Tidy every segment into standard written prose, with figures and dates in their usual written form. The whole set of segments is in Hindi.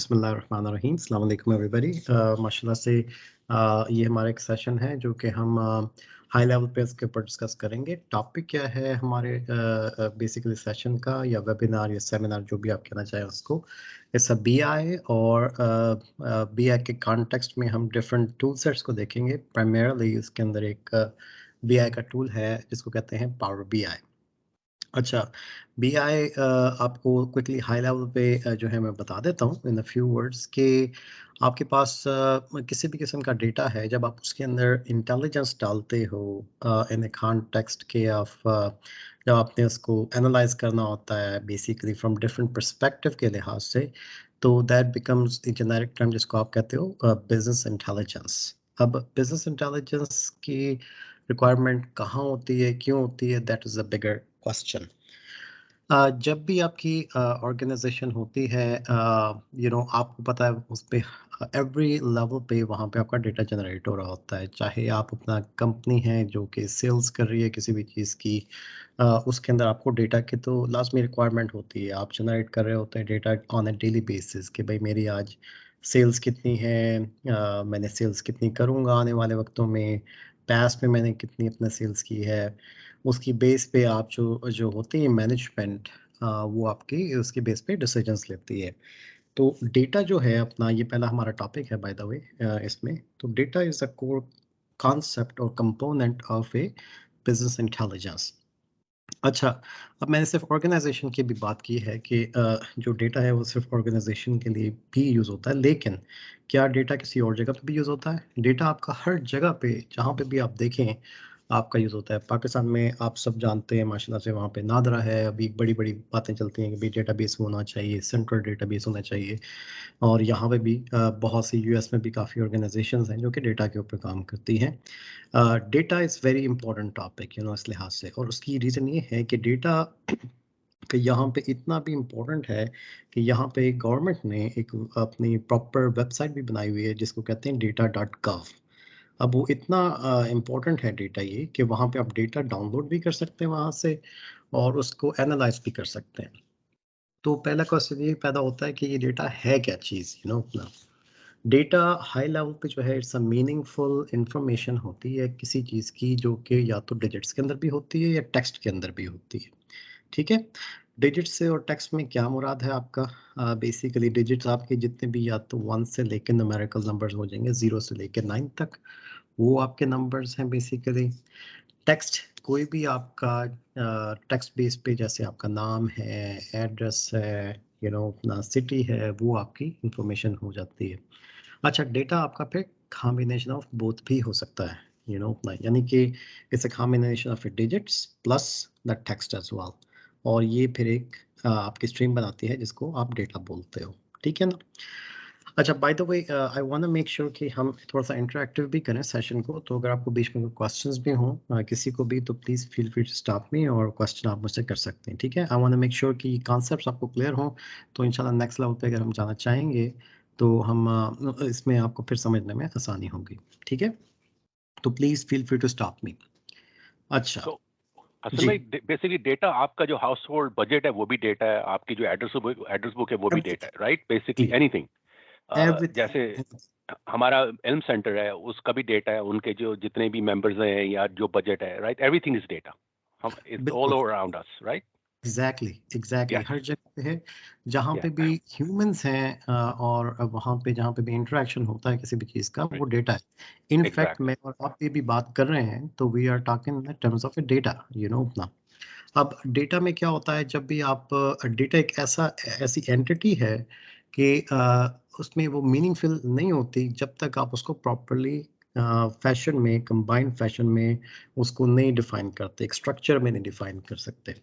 बिस्मिल्लाहिर्रहमानिर्रहीम, अस्सलाम वालेकुम एवरीबॉडी। माशाल्लाह से ये हमारा एक सेशन है जो कि हम हाई लेवल पे इसके ऊपर डिस्कस करेंगे। टॉपिक क्या है हमारे बेसिकली सेशन का या वेबिनार या सेमिनार जो भी आप कहना चाहें उसको, इट्स अ बीआई और बीआई के कॉन्टेक्स्ट में हम डिफरेंट टूल सेट्स को देखेंगे। प्राइमरली इसके अंदर एक बीआई का टूल है जिसको कहते हैं पावर बीआई। अच्छा, बीआई आपको क्विकली हाई लेवल पे जो है मैं बता देता हूँ इन अ फ्यू वर्ड्स कि आपके पास किसी भी किस्म का डेटा है, जब आप उसके अंदर इंटेलिजेंस डालते हो इन ए कॉन्टेक्स्ट के ऑफ जब आपने उसको एनालाइज करना होता है बेसिकली फ्रॉम डिफरेंट पर्सपेक्टिव के लिहाज से, तो that becomes the generic term जिसको आप कहते हो बिजनेस इंटेलिजेंस। अब बिजनेस इंटेलिजेंस की रिक्वायरमेंट कहाँ होती है, क्यों होती है, that is a bigger question. जब भी आपकी ऑर्गेनाइजेशन होती है, आपको पता है उस पे एवरी लेवल पे वहाँ पे आपका डेटा जनरेट हो रहा होता है। चाहे आप अपना कंपनी है जो कि सेल्स कर रही है किसी भी चीज़ की, उसके अंदर आपको डेटा की तो लाजमी रिक्वायरमेंस्ट होती है। आप जनरेट कर रहे होते हैं data on a daily basis कि भाई मेरी आज सेल्स कितनी है, मैंने सेल्स कितनी करूँगा आने वाले वक्तों में, पास्ट में मैंने कितनी अपना सेल्स की है। उसकी बेस पे आप जो जो होती है मैनेजमेंट, वो आपकी उसके बेस पे डिसीजंस लेती है। तो डेटा जो है अपना, ये पहला हमारा टॉपिक है बाय द वे इसमें। तो data is a core concept और component of a business intelligence. अच्छा, अब मैंने सिर्फ ऑर्गेनाइजेशन की भी बात की है कि जो डेटा है वो सिर्फ ऑर्गेनाइजेशन के लिए भी यूज़ होता है, लेकिन क्या डेटा किसी और जगह पे भी यूज़ होता है? डेटा आपका हर जगह पे जहाँ पे भी आप देखें आपका यूज़ होता है। पाकिस्तान में आप सब जानते हैं माशाल्लाह से वहाँ पे नादरा है, अभी बड़ी-बड़ी बातें चलती हैं कि भाई डेटाबेस होना चाहिए, सेंट्रल डेटाबेस होना चाहिए। और यहाँ पे भी बहुत सी यूएस में भी काफ़ी ऑर्गेनाइजेशंस हैं जो कि डेटा के ऊपर काम करती हैं। Data is very important topic इस लिहाज से, और उसकी रीज़न ये है कि डेटा कि यहाँ पे इतना भी इम्पोर्टेंट है कि यहाँ पे गवर्नमेंट ने एक अपनी प्रॉपर वेबसाइट भी बनाई हुई है जिसको कहते हैं data.gov। अब वो इतना इम्पोर्टेंट है डेटा ये कि वहाँ पे आप डेटा डाउनलोड भी कर सकते हैं वहाँ से और उसको एनालाइज भी कर सकते हैं। तो पहला क्वेश्चन ये पैदा होता है कि ये डेटा है क्या चीज़, अपना डेटा हाई लेवल पे जो है इट्स अ मीनिंगफुल इंफॉर्मेशन होती है किसी चीज़ की, जो कि या तो डिजिट्स के अंदर भी होती है या टेक्स्ट के अंदर भी होती है। ठीक है, डिजिट्स से और टेक्स्ट में क्या मुराद है आपका? बेसिकली डिजिट्स आपके जितने भी या तो 1 से लेकर न्यूमेरिकल नंबर्स हो जाएंगे, 0 से लेकर 9 तक, वो आपके नंबर्स हैं बेसिकली। टेक्स्ट कोई भी आपका टेक्स्ट बेस पे, जैसे आपका नाम है, एड्रेस है, अपना सिटी है, वो आपकी इंफॉर्मेशन हो जाती है। अच्छा, डेटा आपका फिर कॉम्बिनेशन ऑफ बोथ भी हो सकता है, अपना यानी कि it's a combination of digits plus the text as well, और ये फिर एक आपकी स्ट्रीम बनाती है जिसको आप डेटा बोलते हो। ठीक है ना? अच्छा, by the way I want to make sure कि हम थोड़ा सा इंटरेक्टिव भी करें सेशन को, तो अगर आपको बीच में कोई क्वेश्चंस भी हों किसी को भी, तो please feel free to stop me और क्वेश्चन आप मुझसे कर सकते हैं। ठीक है, I want to make sure कि कॉन्सेप्ट्स आपको क्लियर हों, तो इंशाल्लाह नेक्स्ट लेवल पे अगर हम जाना चाहेंगे तो हम इसमें आपको फिर समझने में आसानी होगी। ठीक है, तो please feel free to stop me. अच्छा तो असल जी, में बेसिकली डेटा आपका जो हाउस होल्ड बजट है वो भी डेटा है, आपकी जो एड्रेस बुक है वो भी डेटा है, राइट? बेसिकली एनीथिंग जैसे एवरीथिंग। हमारा इल्म सेंटर है उसका भी डेटा है, उनके जो जितने भी मेंबर्स हैं या जो बजट है, राइट? Everything is data. हम इट्स ऑल बिल्कुल, around us, right? Exactly yes, हर जगह पे है जहाँ या पे भी ह्यूमंस हैं, और वहाँ पे जहाँ पे भी इंटरेक्शन होता है किसी भी चीज़ का, वो डेटा है। इनफैक्ट एग्जैक्टली, मैं और आप ये भी बात कर रहे हैं तो we are talking in terms of a data, अपना। अब डेटा में क्या होता है, जब भी आप डेटा एक ऐसी एंटिटी है कि उसमें वो मीनिंगफुल नहीं होती जब तक आप उसको प्रॉपरली फैशन में, कंबाइंड फैशन में उसको नहीं डिफाइन करते, एक स्ट्रक्चर में नहीं डिफाइन कर सकते।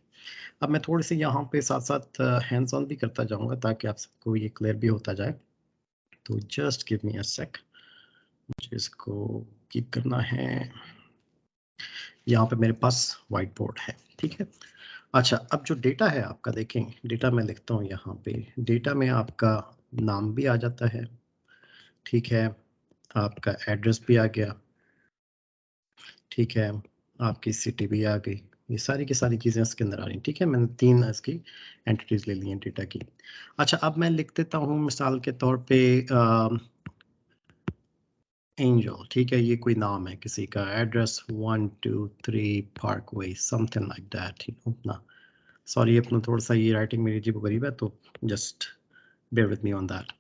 अब मैं थोड़ी सी यहाँ पे साथ-साथ हैंड्स ऑन भी करता जाऊँगा ताकि आप सबको ये क्लियर भी होता जाए। तो जस्ट गिव मी अ सेक, मुझे इसको कीप करना है। यहाँ पे मेरे पास व्हाइट बोर्ड है, ठीक है? अच्छा, अब जो डेटा है आपका देखें, डेटा मैं लिखता हूँ यहाँ पे। डेटा में आपका नाम भी आ जाता है, ठीक है? आपका एड्रेस भी आ गया, ठीक है? आपकी सिटी भी आ गई, ये सारी की सारी चीज़ें इसके अंदर आ रही हैं, ठीक है। मैंने 3 इसकी एंटिटीज ले ली हैं डेटा की। अच्छा, अब मैं लिख देता हूँ मिसाल के तौर पे एंजल, ठीक है, ये कोई नाम है किसी का, address 123 Parkway, something like that, you know ना। सॉरी, अपना थोड़ा सा ये राइटिंग मेरी अजीब गरीब है, तो just bear with me on that.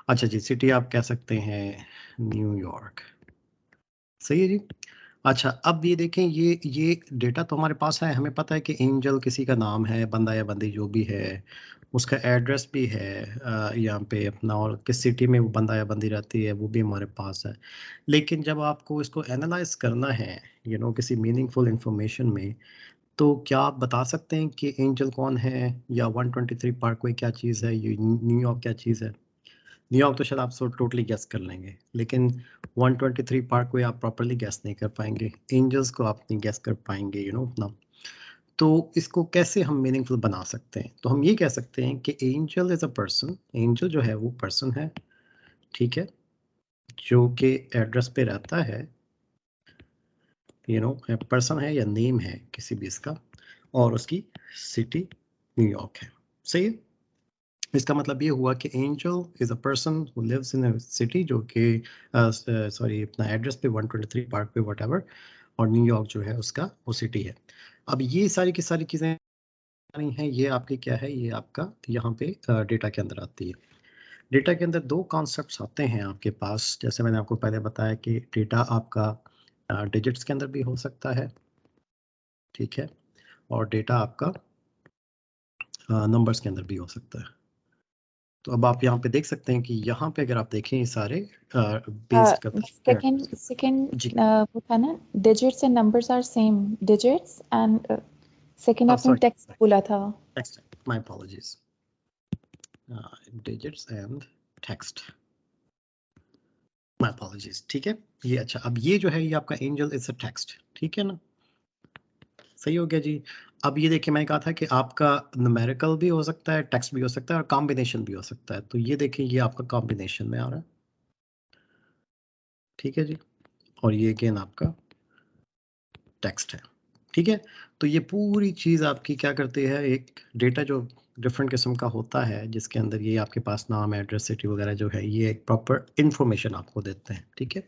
अच्छा जी, सिटी आप कह सकते हैं न्यूयॉर्क, सही है जी। अच्छा, अब ये देखें, ये डेटा तो हमारे पास है, हमें पता है कि एंजल किसी का नाम है, बंदा या बंदी जो भी है, उसका एड्रेस भी है यहाँ पे अपना, और किस सिटी में वो बंदा या बंदी रहती है वो भी हमारे पास है। लेकिन जब आपको इसको एनालाइज करना है किसी मीनिंगफुल इंफॉर्मेशन में, तो क्या आप बता सकते हैं कि एंजल कौन है, या 123 पार्कवे क्या चीज़ है, ये न्यूयॉर्क क्या चीज़ है? न्यूयॉर्क तो शायद आप टोटली गेस कर लेंगे, लेकिन 123 पार्कवे आप प्रॉपरली गेस नहीं कर पाएंगे, एंजल्स को आप नहीं गेस कर पाएंगे, अपना। तो इसको कैसे हम मीनिंगफुल बना सकते हैं? तो हम ये कह सकते हैं कि angel is a person, angel जो है वो पर्सन है, ठीक है, जो कि एड्रेस पे रहता है, पर्सन है या नेम है किसी भी इसका, और उसकी सिटी न्यूयॉर्क है, सही है। इसका मतलब ये हुआ कि angel is a person who lives in a city, जो कि सॉरी अपना एड्रेस पे 123 पार्क पे व्हाटएवर, और न्यूयॉर्क जो है उसका वो सिटी है। अब ये सारी की सारी चीज़ें हैं, ये आपकी क्या है, ये आपका यहाँ पे डेटा के अंदर आती है। डेटा के अंदर 2 कॉन्सेप्ट्स आते हैं आपके पास, जैसे मैंने आपको पहले बताया कि डेटा आपका डिजिट्स के अंदर भी हो सकता है, ठीक है, और डेटा आपका नंबर्स के अंदर भी हो सकता है। तो अब आप यहाँ पे देख सकते हैं कि यहाँ पे अगर आप देखें, ये सारे बेस्ड करते हैं जी। वो था ना, digits and numbers are same, digits and second आपने sorry, text बोला था। text, my apologies, digits and text, my apologies, ठीक है। ये अच्छा, अब ये जो है ये आपका एंजल इज अ टेक्स्ट, ठीक है ना, सही हो गया जी। अब ये देखिए, मैंने कहा था कि आपका न्यूमेरिकल भी हो सकता है, टेक्स्ट भी हो सकता है, और कॉम्बिनेशन भी हो सकता है। तो ये देखिए, ये आपका कॉम्बिनेशन में आ रहा है, ठीक है जी, और ये अगेन आपका टेक्स्ट है, ठीक है। तो ये पूरी चीज़ आपकी क्या करती है, एक डेटा जो डिफरेंट किस्म का होता है, जिसके अंदर ये आपके पास नाम, एड्रेस, सिटी वगैरह जो है, ये एक प्रॉपर इंफॉर्मेशन आपको देते हैं, ठीक है।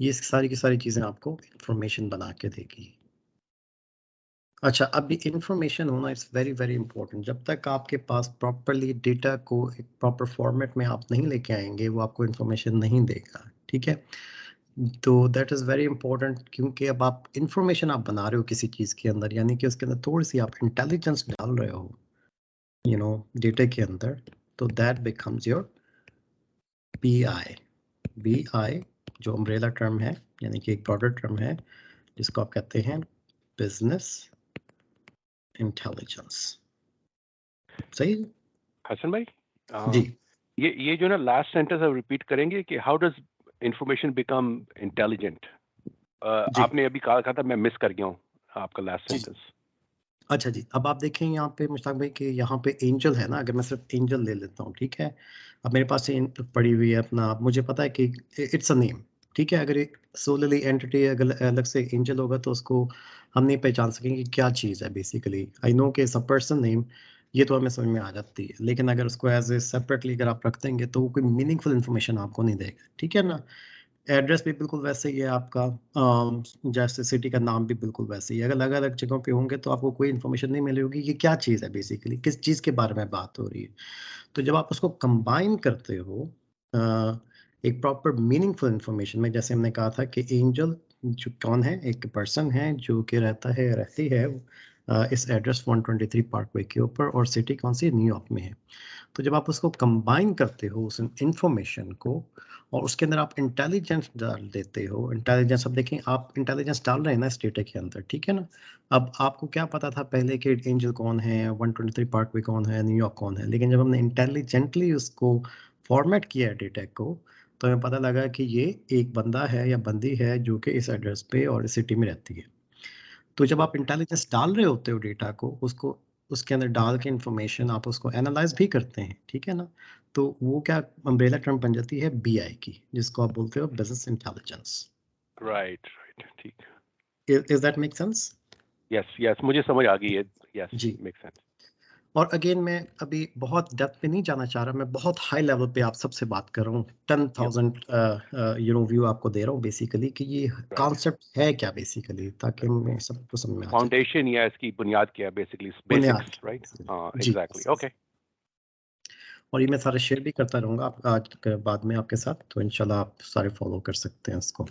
ये सारी की सारी चीज़ें आपको इंफॉर्मेशन बना के देगी। अच्छा, अब ये इंफॉर्मेशन होना इट्स वेरी वेरी इंपॉर्टेंट। जब तक आपके पास प्रॉपरली डेटा को एक प्रॉपर फॉर्मेट में आप नहीं लेके आएंगे, वो आपको इंफॉर्मेशन नहीं देगा, ठीक है। तो दैट इज़ वेरी इंपॉर्टेंट, क्योंकि अब आप इंफॉर्मेशन आप बना रहे हो किसी चीज़ के अंदर, यानी कि उसके अंदर थोड़ी सी आप इंटेलिजेंस डाल रहे हो डेटा के अंदर, तो that becomes your BI। BI जो अम्ब्रेला टर्म है, यानी कि एक ब्रॉडर टर्म है, जिसको आप कहते हैं बिजनेस इंटेलिजेंस, सही है हसन भाई, जी। ये जो ना लास्ट सेंटेंस आप रिपीट करेंगे कि how does information become intelligent? आपने अभी कहा था, मैं मिस कर गया हूँ आपका लास्ट सेंटेंस। अच्छा जी, अब आप देखें यहाँ पे मुश्ताक भाई कि यहाँ पे एंजल है ना, अगर मैं सिर्फ एंजल ले लेता हूँ, ठीक है। अब मेरे पास पड़ी हुई है अपना, मुझे पता है कि इट्स अ नेम, ठीक है। अगर सोलली एंटिटी अगर अलग से एंजल होगा, तो उसको हम नहीं पहचान सकेंगे क्या चीज़ है। बेसिकली आई नो कि सब पर्सन नेम, ये तो हमें समझ में आ जाती है, लेकिन अगर उसको एज ए सेपरेटली अगर आप रख देंगे, तो वो कोई मीनिंगफुल इन्फॉर्मेशन आपको नहीं देगा, ठीक है ना। एड्रेस भी बिल्कुल वैसे ही है आपका, जैसे सिटी का नाम भी बिल्कुल वैसे ही है। अगर अलग अलग जगहों पे होंगे, तो आपको कोई इन्फॉर्मेशन नहीं मिलेगी कि क्या चीज़ है, बेसिकली किस चीज़ के बारे में बात हो रही है। तो जब आप उसको कंबाइन करते हो एक प्रॉपर मीनिंगफुल इन्फॉर्मेशन में, जैसे हमने कहा था कि एंजल जो कौन है, एक पर्सन है जो कि रहती है इस एड्रेस 123 पार्कवे के ऊपर, और सिटी कौन सी, न्यूयॉर्क में है। तो जब आप उसको कंबाइन करते हो उस इंफॉर्मेशन को, और उसके अंदर आप इंटेलिजेंस डाल देते हो, इंटेलिजेंस, अब देखें आप इंटेलिजेंस डाल रहे हैं ना इस डेटा के अंदर, ठीक है ना। अब आपको क्या पता था पहले कि एंजल कौन है, 123 पार्कवे कौन है, न्यूयॉर्क कौन है, लेकिन जब हमने इंटेलिजेंटली उसको फॉर्मेट किया डेटा को, तो हमें पता लगा कि ये एक बंदा है या बंदी है जो कि इस एड्रेस पे और इस सिटी में रहती है। तो जब आप इंटेलिजेंस डाल रहे होते हो डेटा को, उसको उसके अंदर डाल के इंफॉर्मेशन आप उसको एनालाइज भी करते हैं, ठीक है ना। तो वो क्या अम्ब्रेला टर्म बन जाती है BI की, जिसको आप बोलते हो बिजनेस इंटेलिजेंस। राइट, ठीक। Is that make sense? Yes मुझे समझ आ गई है, यस जी। Make sense. और अगेन मैं अभी बहुत डेप्थ पे नहीं जाना चाह रहा, मैं बहुत हाई लेवल पे आप सबसे बात कर रहा हूँ। 10,000 व्यू आपको दे रहा हूँ बेसिकली कि ये कॉन्सेप्ट है क्या बेसिकली, ताकि मैं सबको समझ में आ जाए। फाउंडेशन या इसकी बुनियाद क्या है, बेसिकली बेसिक्स, राइट? हाँ, एग्जैक्टली, ओके। और ये मैं सारे शेयर भी करता रहूँगा आप आज के बाद में आपके साथ, तो इंशाल्लाह आप सारे फॉलो कर सकते हैं इसको।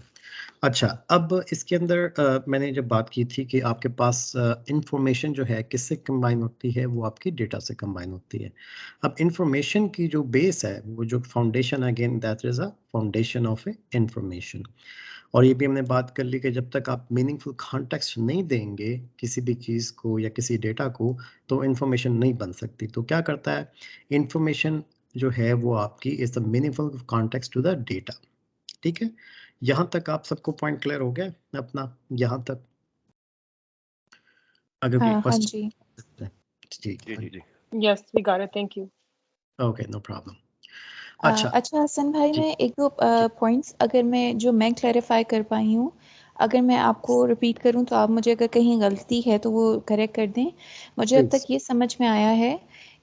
अच्छा, अब इसके अंदर मैंने जब बात की थी कि आपके पास इंफॉर्मेशन जो है किससे कंबाइन होती है, वो आपकी डेटा से कंबाइन होती है। अब इंफॉर्मेशन की जो बेस है, वो जो foundation, again that is a foundation of A information. और ये भी हमने बात कर ली कि जब तक आप मीनिंगफुल कॉन्टेक्स्ट नहीं देंगे किसी भी चीज़ को या किसी डेटा को, तो इंफॉर्मेशन नहीं बन सकती। तो क्या करता है, इंफॉर्मेशन जो है वो आपकी is the meaningful context to the data. ठीक है, यहाँ तक आप सबको पॉइंट क्लियर हो गया अपना, यहाँ तक? अगर कोई हाँ क्वेश्चन? जी। जी, Yes, we got it. Thank you. Okay, no problem. अच्छा अच्छा हसन भाई, जी, मैं एक दो पॉइंट्स अगर मैं क्लैरिफाई कर पाई हूँ, अगर मैं आपको रिपीट करूँ तो आप मुझे, अगर कहीं गलती है तो वो करेक्ट कर दें। मुझे अब प्लीज। तक ये समझ में आया है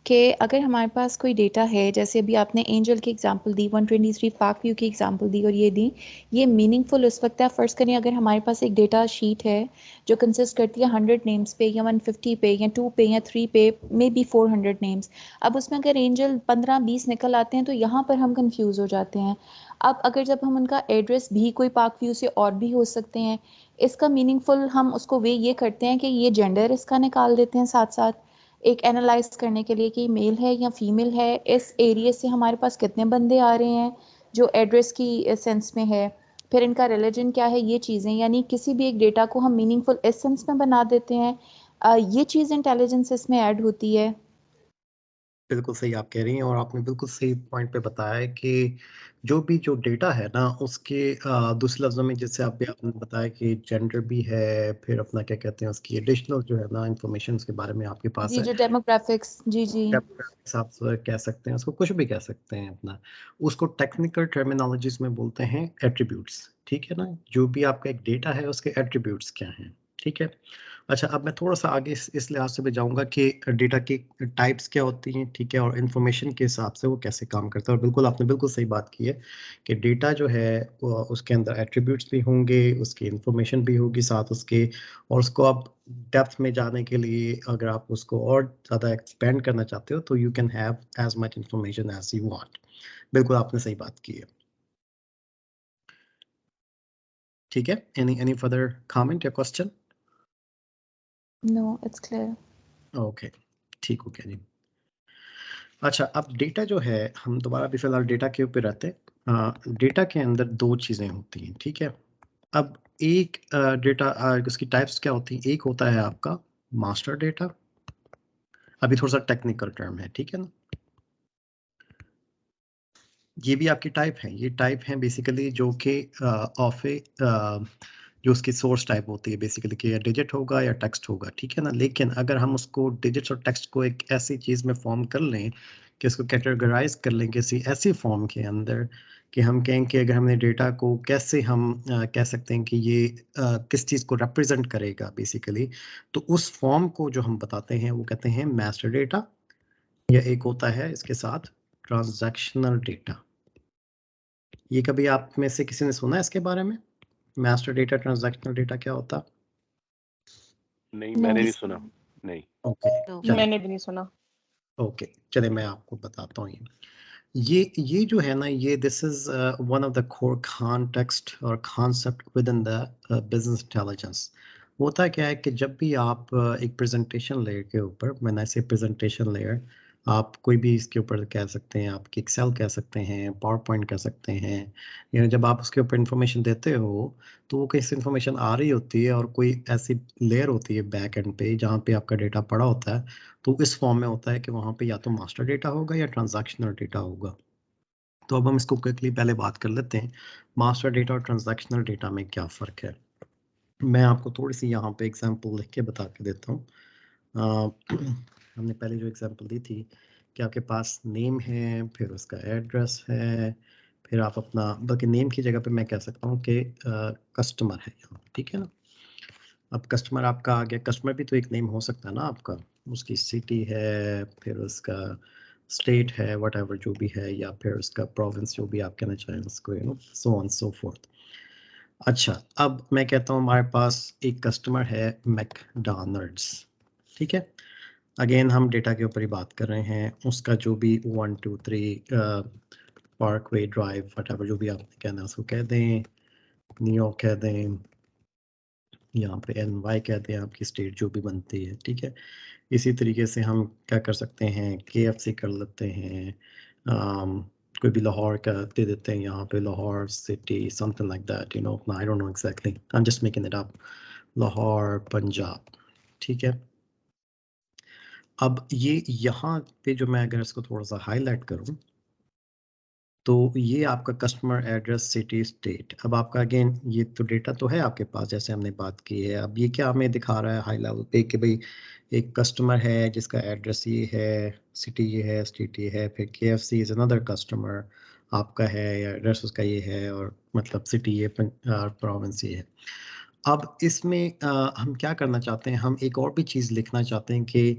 कि अगर हमारे पास कोई डेटा है, जैसे अभी आपने एंजल की एग्जांपल दी, 123 पाक व्यू की एग्जांपल दी और ये दी, ये मीनिंगफुल उस वक्त है। फ़र्ज़ करें अगर हमारे पास एक डेटा शीट है जो कंसिस्ट करती है 100 नेम्स पे या 150 पे या 2 पे या 3 पे, मे बी 400 नेम्स। अब उसमें अगर एंजल 15-20 निकल आते हैं तो यहाँ पर हम कंफ्यूज हो जाते हैं। अब अगर जब हम उनका एड्रेस भी कोई पाक व्यू से और भी हो सकते हैं, इसका मीनिंगफुल हम उसको वे ये करते हैं कि ये जेंडर इसका निकाल देते हैं साथ साथ, एक एनालाइज करने के लिए कि मेल है या फीमेल है, इस एरिया से हमारे पास कितने बंदे आ रहे हैं जो एड्रेस की सेंस में है, फिर इनका रिलीजन क्या है, ये चीज़ें, यानी किसी भी एक डेटा को हम मीनिंगफुल इस सेंस में बना देते हैं। ये चीज़ इंटेलिजेंस इसमें ऐड होती है। बिल्कुल सही आप कह रही हैं, और आपने बिल्कुल सही पॉइंट पे बताया है कि जो डेटा है ना, उसके दूसरे लफ्ज़ों में जैसे आपने बताया कि जेंडर भी है, फिर अपना क्या कहते हैं, उसकी एडिशनल जो है ना इंफॉर्मेशन उसके बारे में आपके पास जी, है। जो डेमोग्राफिक्स, जी जी डेमोग्राफिक्स आप कह सकते हैं उसको, कुछ भी कह सकते हैं अपना, उसको टेक्निकल टर्मिनोलॉजीज में बोलते हैं एट्रीब्यूट्स। ठीक है ना, जो भी आपका एक डेटा है उसके एट्रीब्यूट्स क्या हैं। ठीक है। अच्छा, अब मैं थोड़ा सा आगे इस लिहाज से भी जाऊंगा कि डेटा की टाइप्स क्या होती हैं, ठीक है, और इन्फॉर्मेशन के हिसाब से वो कैसे काम करता है। और बिल्कुल आपने बिल्कुल सही बात की है कि डेटा जो है उसके अंदर एट्रीब्यूट्स भी होंगे, उसकी इन्फॉर्मेशन भी होगी साथ उसके, और उसको आप डेप्थ में जाने के लिए अगर आप उसको और ज़्यादा एक्सपेंड करना चाहते हो तो you can have as much information as you want. बिल्कुल आपने सही बात की है। ठीक है, एनी फर्दर कमेंट या question? No, it's clear. Okay, ठीक हो गया जी। अच्छा, अब डेटा जो है, हम दोबारा भी फिलहाल डेटा के ऊपर रहते हैं। डेटा के अंदर दो चीज़ें होती हैं, ठीक है। अब एक डेटा, उसकी टाइप्स क्या होती हैं, एक होता है आपका मास्टर डेटा। अभी थोड़ा सा टेक्निकल टर्म है, ठीक है ना। ये भी आपकी टाइप है, ये टाइप है बेसिकली जो कि ऑफ ए जो उसकी सोर्स टाइप होती है बेसिकली, कि या डिजिट होगा या टेक्स्ट होगा, ठीक है ना। लेकिन अगर हम उसको डिजिट्स और टेक्स्ट को एक ऐसी चीज़ में फॉर्म कर लें कि इसको कैटेगराइज कर लें किसी ऐसी फॉर्म के अंदर कि हम कहें कि अगर हमने डेटा को कैसे हम कह सकते हैं कि ये किस चीज़ को रिप्रेजेंट करेगा बेसिकली, तो उस फॉर्म को जो हम बताते हैं वो कहते हैं मास्टर डेटा, या एक होता है इसके साथ ट्रांजैक्शनल डेटा। ये कभी आप में से किसी ने सुना है इसके बारे में, मास्टर डेटा ट्रांजैक्शनल डेटा क्या होता? नहीं, No. मैंने नहीं सुना, नहीं। Okay, No. चले, मैंने भी नहीं सुना। ओके चले मैं आपको बताता हूँ। ये जो है ना, ये this is one of the core context और concept within the business intelligence. होता क्या है कि जब भी आप एक प्रेजेंटेशन लेयर के ऊपर, मैंने ऐसे प्रेजेंटेशन लेयर, आप कोई भी इसके ऊपर कह सकते हैं, आप एक्सेल कह सकते हैं, पावर पॉइंट कह सकते हैं, जब आप उसके ऊपर इंफॉर्मेशन देते हो तो वो कैसे इंफॉर्मेशन आ रही होती है, और कोई ऐसी लेयर होती है बैक एंड पे जहाँ पे आपका डेटा पड़ा होता है, तो इस फॉर्म में होता है कि वहाँ पे या तो मास्टर डेटा होगा या ट्रांजैक्शनल डेटा होगा। तो अब हम इसको क्विकली पहले बात कर लेते हैं, मास्टर डेटा और ट्रांजैक्शनल डेटा में क्या फ़र्क है। मैं आपको थोड़ी सी यहाँ पे एग्जांपल लिख के बता के देता हूँ। हमने पहले जो एग्जांपल दी थी कि आपके पास नेम है, फिर उसका एड्रेस है, फिर आप अपना, बल्कि नेम की जगह पे मैं कह सकता हूँ कि कस्टमर है यहाँ, ठीक है ना। अब कस्टमर आपका आ गया, कस्टमर भी तो एक नेम हो सकता है ना आपका, उसकी सिटी है, फिर उसका स्टेट है, व्हाटएवर जो भी है, या फिर उसका प्रोविंस जो भी आप कहना चाहें उसको, you know, so on so fourth. अच्छा, अब मैं कहता हूँ हमारे पास एक कस्टमर है मैकडॉनल्ड्स, ठीक है। अगेन हम डेटा के ऊपर ही बात कर रहे हैं, उसका जो भी 1 2 3 पार्कवे ड्राइव व्हाटएवर जो भी आपने कहना है उसको कह दें, न्यूयॉर्क कह दें, यहाँ पे NY कह दें, आपकी स्टेट जो भी बनती है, ठीक है। इसी तरीके से हम क्या कर सकते हैं, KFC कर लेते हैं, कोई भी लाहौर का दे देते हैं, यहाँ पे Lahore city something like that, you know, I don't know exactly, I am just making it up, Lahore Punjab, ठीक है। अब ये यहाँ पे जो मैं अगर इसको थोड़ा सा हाईलाइट करूँ, तो ये आपका कस्टमर एड्रेस सिटी स्टेट। अब आपका अगेन ये तो डेटा तो है आपके पास, जैसे हमने बात की है। अब ये क्या हमें दिखा रहा है हाई लेवल पे कि भाई एक कस्टमर है जिसका एड्रेस ये है, सिटी ये है, स्टेट ये है, फिर KFC इज अनदर कस्टमर आपका है, या एड्रेस उसका ये है, और मतलब सिटी ये, प्रोविंस ये है। अब इसमें हम क्या करना चाहते हैं, हम एक और भी चीज़ लिखना चाहते हैं कि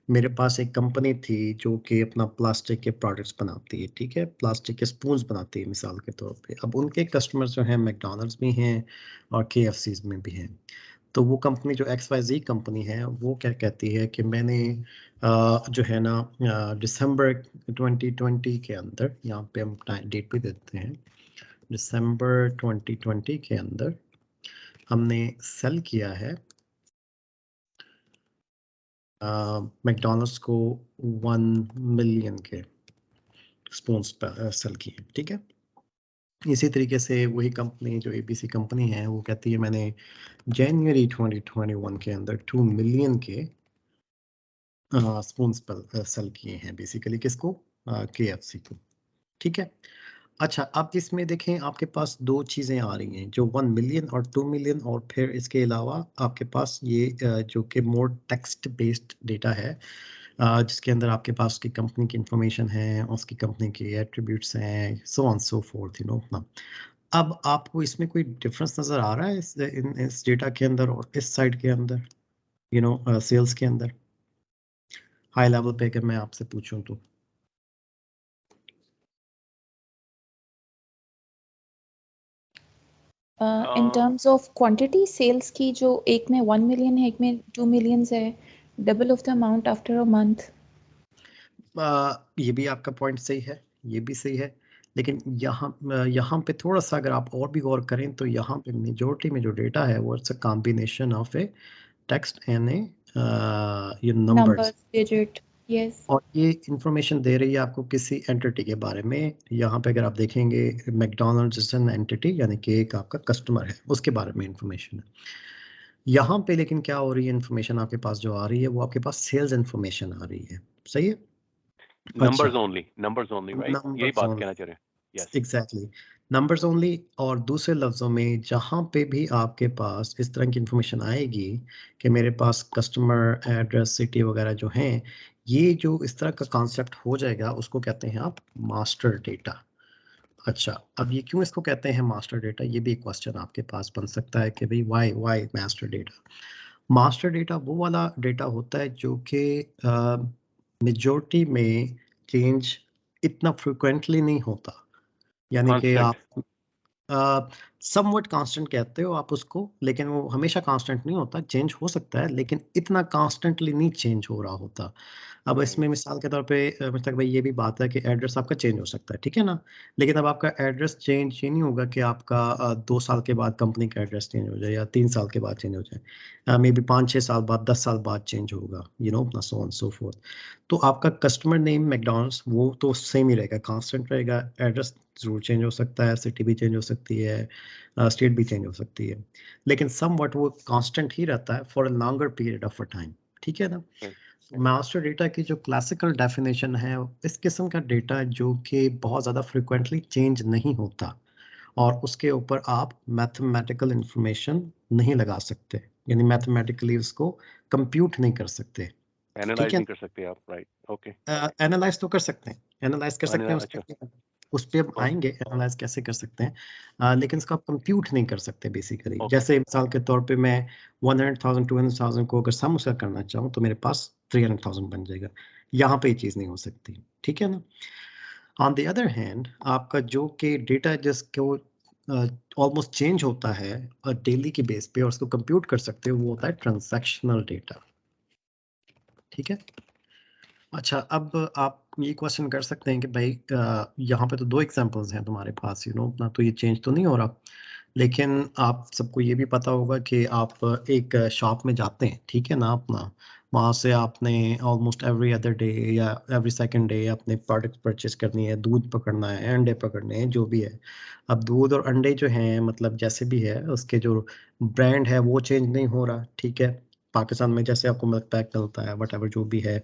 मेरे पास एक कंपनी थी जो कि अपना प्लास्टिक के प्रोडक्ट्स बनाती है, ठीक है, प्लास्टिक के स्पून्स बनाती है मिसाल के तौर पे। अब उनके कस्टमर्स जो हैं मैकडॉनल्ड्स भी हैं और KFCs में भी हैं। तो वो कंपनी जो XYZ कंपनी है वो क्या कहती है कि मैंने जो है ना दिसंबर 2020 के अंदर, यहाँ पे हम डेट भी देते हैं, दिसंबर 2020 के अंदर हमने सेल किया है मैकडॉनल्ड्स को 1 मिलियन के स्पून्स सेल किए, ठीक है। इसी तरीके से वही कंपनी जो ABC कंपनी है वो कहती है मैंने जनवरी 2021 के अंदर 2 मिलियन के स्पून्स सेल किए हैं, बेसिकली किसको, KFC को, ठीक है। अच्छा, अब इसमें देखें आपके पास दो चीज़ें आ रही हैं, जो 1 मिलियन और 2 मिलियन, और फिर इसके अलावा आपके पास ये जो कि मोर टेक्स्ट बेस्ड डेटा है, जिसके अंदर आपके पास उसकी कंपनी की इंफॉर्मेशन है, उसकी कंपनी के एट्रीब्यूट्स हैं, so on so fourth, you know ना। अब आपको इसमें कोई डिफरेंस नज़र आ रहा है इस डेटा के अंदर और इस साइड के अंदर, यू नो, सेल्स के अंदर, हाई लेवल पे अगर मैं आपसे पूछूं तो? In terms of quantity sales की, जो एक में 1 मिलियन है, एक में 2 मिलियंस है, double of the amount after a month. ये भी आपका पॉइंट सही है, ये भी सही है, लेकिन यहाँ पे थोड़ा सा अगर आप और भी गौर करें तो यहाँ पे मेजोरिटी में जो डेटा है वो it's a combination of a text and a ये नंबर्स, डिजिट, यस। और ये इंफॉर्मेशन दे रही है आपको किसी एंटिटी के बारे में। यहाँ पे अगर आप देखेंगे मैकडॉनल्ड्स इज एन एंटिटी, यानी कि एक आपका कस्टमर है, उसके बारे में इंफॉर्मेशन है यहाँ पे। लेकिन क्या हो रही है, इंफॉर्मेशन आपके पास जो आ रही है वो आपके पास सेल्स इंफॉर्मेशन आ रही है, सही है। नंबर्स अच्छा, ओनली, राइट, यही नंबर्स बात ओनली, कहना चाह रहे हैं। Yes, exactly, numbers only. और दूसरे लफ्ज़ों में जहाँ पे भी आपके पास इस तरह की इंफॉर्मेशन आएगी कि मेरे पास कस्टमर एड्रेस सिटी वगैरह जो हैं, ये जो इस तरह का कॉन्सेप्ट हो जाएगा उसको कहते हैं आप मास्टर डेटा। अच्छा, अब ये क्यों इसको कहते हैं मास्टर डेटा, ये भी एक क्वेश्चन आपके पास बन सकता है कि भाई why master data. Master data वो वाला डेटा होता है जो कि मेजॉरिटी में चेंज इतना फ्रिक्वेंटली नहीं होता, यानी कि कांस्टेंट। आप समवट कांस्टेंट कहते हो आप उसको, लेकिन वो हमेशा कांस्टेंट नहीं होता, चेंज हो सकता है लेकिन इतना कांस्टेंटली नहीं चेंज हो रहा होता। अब इसमें मिसाल के तौर पे मुश्ताक भाई ये भी बात है कि एड्रेस आपका चेंज हो सकता है, ठीक है ना, लेकिन अब आपका एड्रेस चेंज ये नहीं होगा कि आपका 2 साल के बाद कंपनी का एड्रेस चेंज हो जाए या 3 साल के बाद चेंज हो जाए, मे बी 5-6 साल बाद, 10 साल बाद चेंज होगा, यू नो, अपना सो ऑन सो फोर्थ। तो आपका कस्टमर नेम मैकडॉनल्ड्स वो तो सेम ही रहेगा, कांस्टेंट रहेगा, एड्रेस जरूर चेंज हो सकता है, सिटी भी चेंज हो सकती है, स्टेट भी चेंज हो सकती है, लेकिन समवट वो कांस्टेंट ही रहता है for a longer period of a time, ठीक है ना। मास्टर डेटा की जो क्लासिकल डेफिनेशन है, इस किस्म का डेटा जो कि बहुत ज़्यादा फ्रिक्वेंटली चेंज नहीं होता और उसके ऊपर आप मैथमेटिकल इंफॉर्मेशन नहीं लगा सकते, यानी मैथमेटिकली उसको कंप्यूट नहीं कर सकते, ठीक एनालाइज है। नहीं कर सकते आप, राइट, ओके। एनालाइज तो कर सकते हैं, एनालाइज कर सकते हैं अच्छा, उसके, उस पर हम आएंगे एनालाइज कैसे कर सकते हैं, लेकिन इसको आप कंप्यूट नहीं कर सकते बेसिकली। जैसे मिसाल के तौर पे मैं 100,000 200,000 को अगर सम उसका करना चाहूँ तो मेरे पास 300,000 बन जाएगा। यहाँ पे ये चीज़ नहीं हो सकती, ठीक है ना। ऑन द अदर हैंड आपका जो कि डेटा जिसको ऑलमोस्ट चेंज होता है डेली की बेस पे और उसको कंप्यूट कर सकते हो, वो होता है ट्रांजैक्शनल डेटा, ठीक है। अच्छा, अब आप ये क्वेश्चन कर सकते हैं कि भाई यहाँ पे तो 2 एग्जांपल्स हैं तुम्हारे पास, अपना तो ये चेंज तो नहीं हो रहा। लेकिन आप सबको ये भी पता होगा कि आप एक शॉप में जाते हैं, ठीक है ना, अपना वहाँ से आपने ऑलमोस्ट एवरी अदर डे या एवरी सेकंड डे अपने प्रोडक्ट परचेज करनी है, दूध पकड़ना है, अंडे पकड़ने हैं, जो भी है। अब दूध और अंडे जो हैं, मतलब जैसे भी है उसके जो ब्रांड है वो चेंज नहीं हो रहा, ठीक है। पाकिस्तान में जैसे आपको मिल्क पैक मिलता है, वट जो भी है,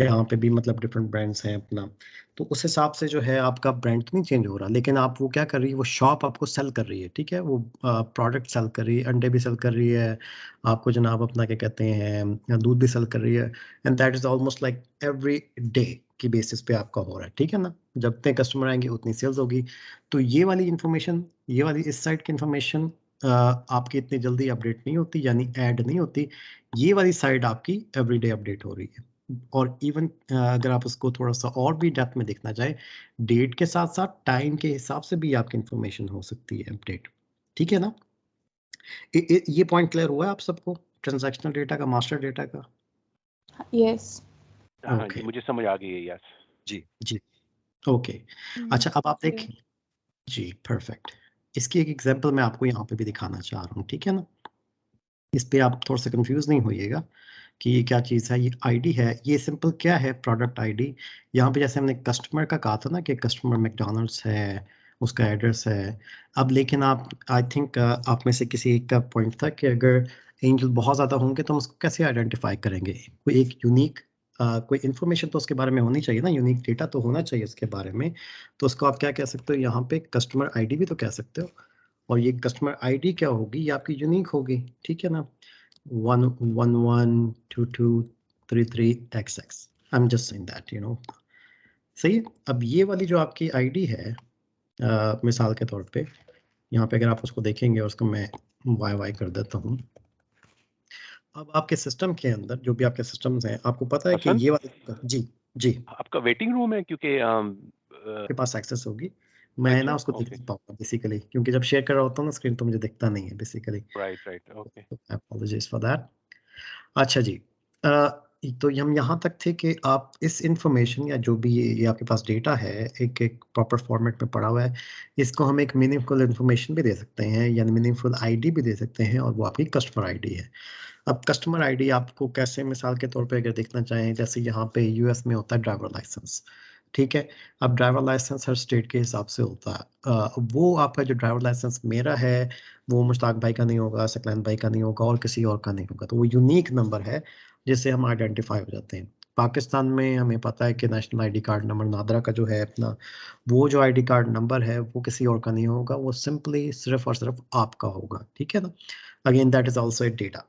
यहाँ पे भी मतलब डिफरेंट ब्रांड्स हैं अपना, तो उस हिसाब से जो है आपका ब्रांड तो नहीं चेंज हो रहा, लेकिन आप वो क्या कर रही है, वो शॉप आपको सेल कर रही है, ठीक है, वो प्रोडक्ट सेल कर रही है, अंडे भी सेल कर रही है, आपको जनाब अपना क्या कहते हैं दूध भी सेल कर रही है। And that is almost like every day की बेसिस पे आपका हो रहा है, ठीक है ना। जब तक कस्टमर आएंगे उतनी सेल्स होगी। तो ये वाली इंफॉर्मेशन, ये वाली इस साइड की इंफॉर्मेशन आपकी इतनी जल्दी अपडेट नहीं होती, यानी ऐड नहीं होती। ये वाली साइड आपकी एवरीडे अपडेट हो रही है। और इवन अगर आप उसको थोड़ा सा और भी डेप्थ में देखना चाहे, डेट के साथ साथ टाइम के हिसाब से भी आपकी इंफॉर्मेशन हो सकती है अपडेट, ठीक है ना। ये पॉइंट क्लियर हुआ है आप सबको, ट्रांजैक्शनल डेटा का, मास्टर डेटा का? यस। हाँ जी, मुझे समझ आ गई है। यस जी जी, ओके। अच्छा, अब आप देखें जी, परफेक्ट। इसकी एक एग्जांपल मैं आपको यहाँ पे भी दिखाना चाह रहा हूँ, ठीक है ना। इस पे आप थोड़ा सा कंफ्यूज नहीं होइएगा कि ये क्या चीज़ है। ये आईडी है, ये सिंपल क्या है, प्रोडक्ट आईडी। यहाँ पे जैसे हमने कस्टमर का कहा था ना कि कस्टमर मैकडॉनल्ड्स है, उसका एड्रेस है। अब लेकिन आप, आई थिंक आप में से किसी एक का पॉइंट था कि अगर एंजल बहुत ज़्यादा होंगे तो हम उसको कैसे आइडेंटिफाई करेंगे। कोई एक यूनिक कोई इन्फॉर्मेशन तो उसके बारे में होनी चाहिए ना, यूनिक डेटा तो होना चाहिए उसके बारे में। तो उसको आप क्या कह सकते हो, यहाँ पे कस्टमर आईडी भी तो कह सकते हो। और ये कस्टमर आईडी क्या होगी, ये आपकी यूनिक होगी, ठीक है ना। 112233XX, I'm just saying that, सही है। अब ये वाली जो आपकी आईडी है, मिसाल के तौर पे यहाँ पे अगर आप उसको देखेंगे और उसको मैं वाई कर देता हूँ। अब आपके सिस्टम के अंदर जो भी आपके सिस्टम्स हैं, आपको पता है कि ये वाला, जी जी, आपका वेटिंग रूम है, क्योंकि आपके पास एक्सेस होगी। मैं ना उसको देख नहीं पाऊंगा बेसिकली, क्योंकि जब शेयर कर रहा होता हूँ ना स्क्रीन, तो मुझे दिखता नहीं है basically. Right okay, apologies for that. अच्छा जी, तो हम यहाँ तक थे कि आप इस इंफॉर्मेशन या जो भी ये आपके पास डेटा है, एक प्रॉपर फॉर्मेट में पड़ा हुआ है, इसको हम एक मीनिंगफुल इंफॉर्मेशन भी दे सकते हैं, यानी मीनिंगफुल आईडी भी दे सकते हैं, और वो आपकी कस्टमर आईडी है। अब कस्टमर आईडी आपको कैसे, मिसाल के तौर पे अगर देखना चाहें, जैसे यहाँ पे यूएस में होता है ड्राइवर लाइसेंस, ठीक है। अब ड्राइवर लाइसेंस हर स्टेट के हिसाब से होता है। वो आपका जो ड्राइवर लाइसेंस मेरा है, वो मुश्ताक भाई का नहीं होगा, सकलैन भाई का नहीं होगा, और किसी और का नहीं होगा। तो वो यूनिक नंबर है जिससे हम आइडेंटिफाई हो जाते हैं। पाकिस्तान में हमें पता है कि national ID card number NADRA का जो है अपना, वो जो आईडी कार्ड नंबर है वो किसी और का नहीं होगा, वो सिंपली सिर्फ और सिर्फ आपका होगा, ठीक है ना। Again that is also a data,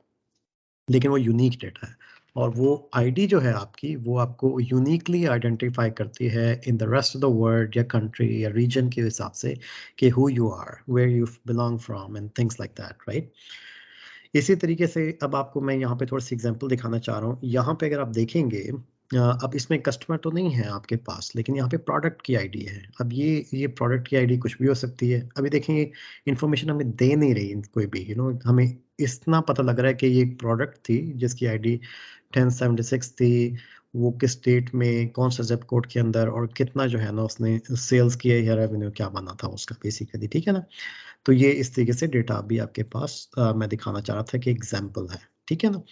लेकिन वो यूनिक डेटा है। और वो आईडी जो है आपकी, वो आपको यूनिकली आइडेंटिफाई करती है in the rest of the world या कंट्री या रीजन के हिसाब से कि who you are, where you belong from and things like that, right. इसी तरीके से अब आपको मैं यहाँ पे थोड़ी सी एग्जांपल दिखाना चाह रहा हूँ। यहाँ पे अगर आप देखेंगे, अब इसमें कस्टमर तो नहीं है आपके पास, लेकिन यहाँ पे प्रोडक्ट की आईडी है। अब ये प्रोडक्ट की आईडी कुछ भी हो सकती है। अभी देखेंगे इंफॉर्मेशन हमें दे नहीं रही कोई भी, हमें इतना पता लग रहा है कि ये प्रोडक्ट थी जिसकी आईडी 1076 थी, वो किस डेट में, कौन सा जिप कोड के अंदर, और कितना जो है ना उसने सेल्स किया या रेवेन्यू क्या बना था उसका बेसिकली, ठीक है ना। तो ये इस तरीके से डेटा भी आपके पास मैं दिखाना चाह रहा था कि एग्जाम्पल है, ठीक है ना।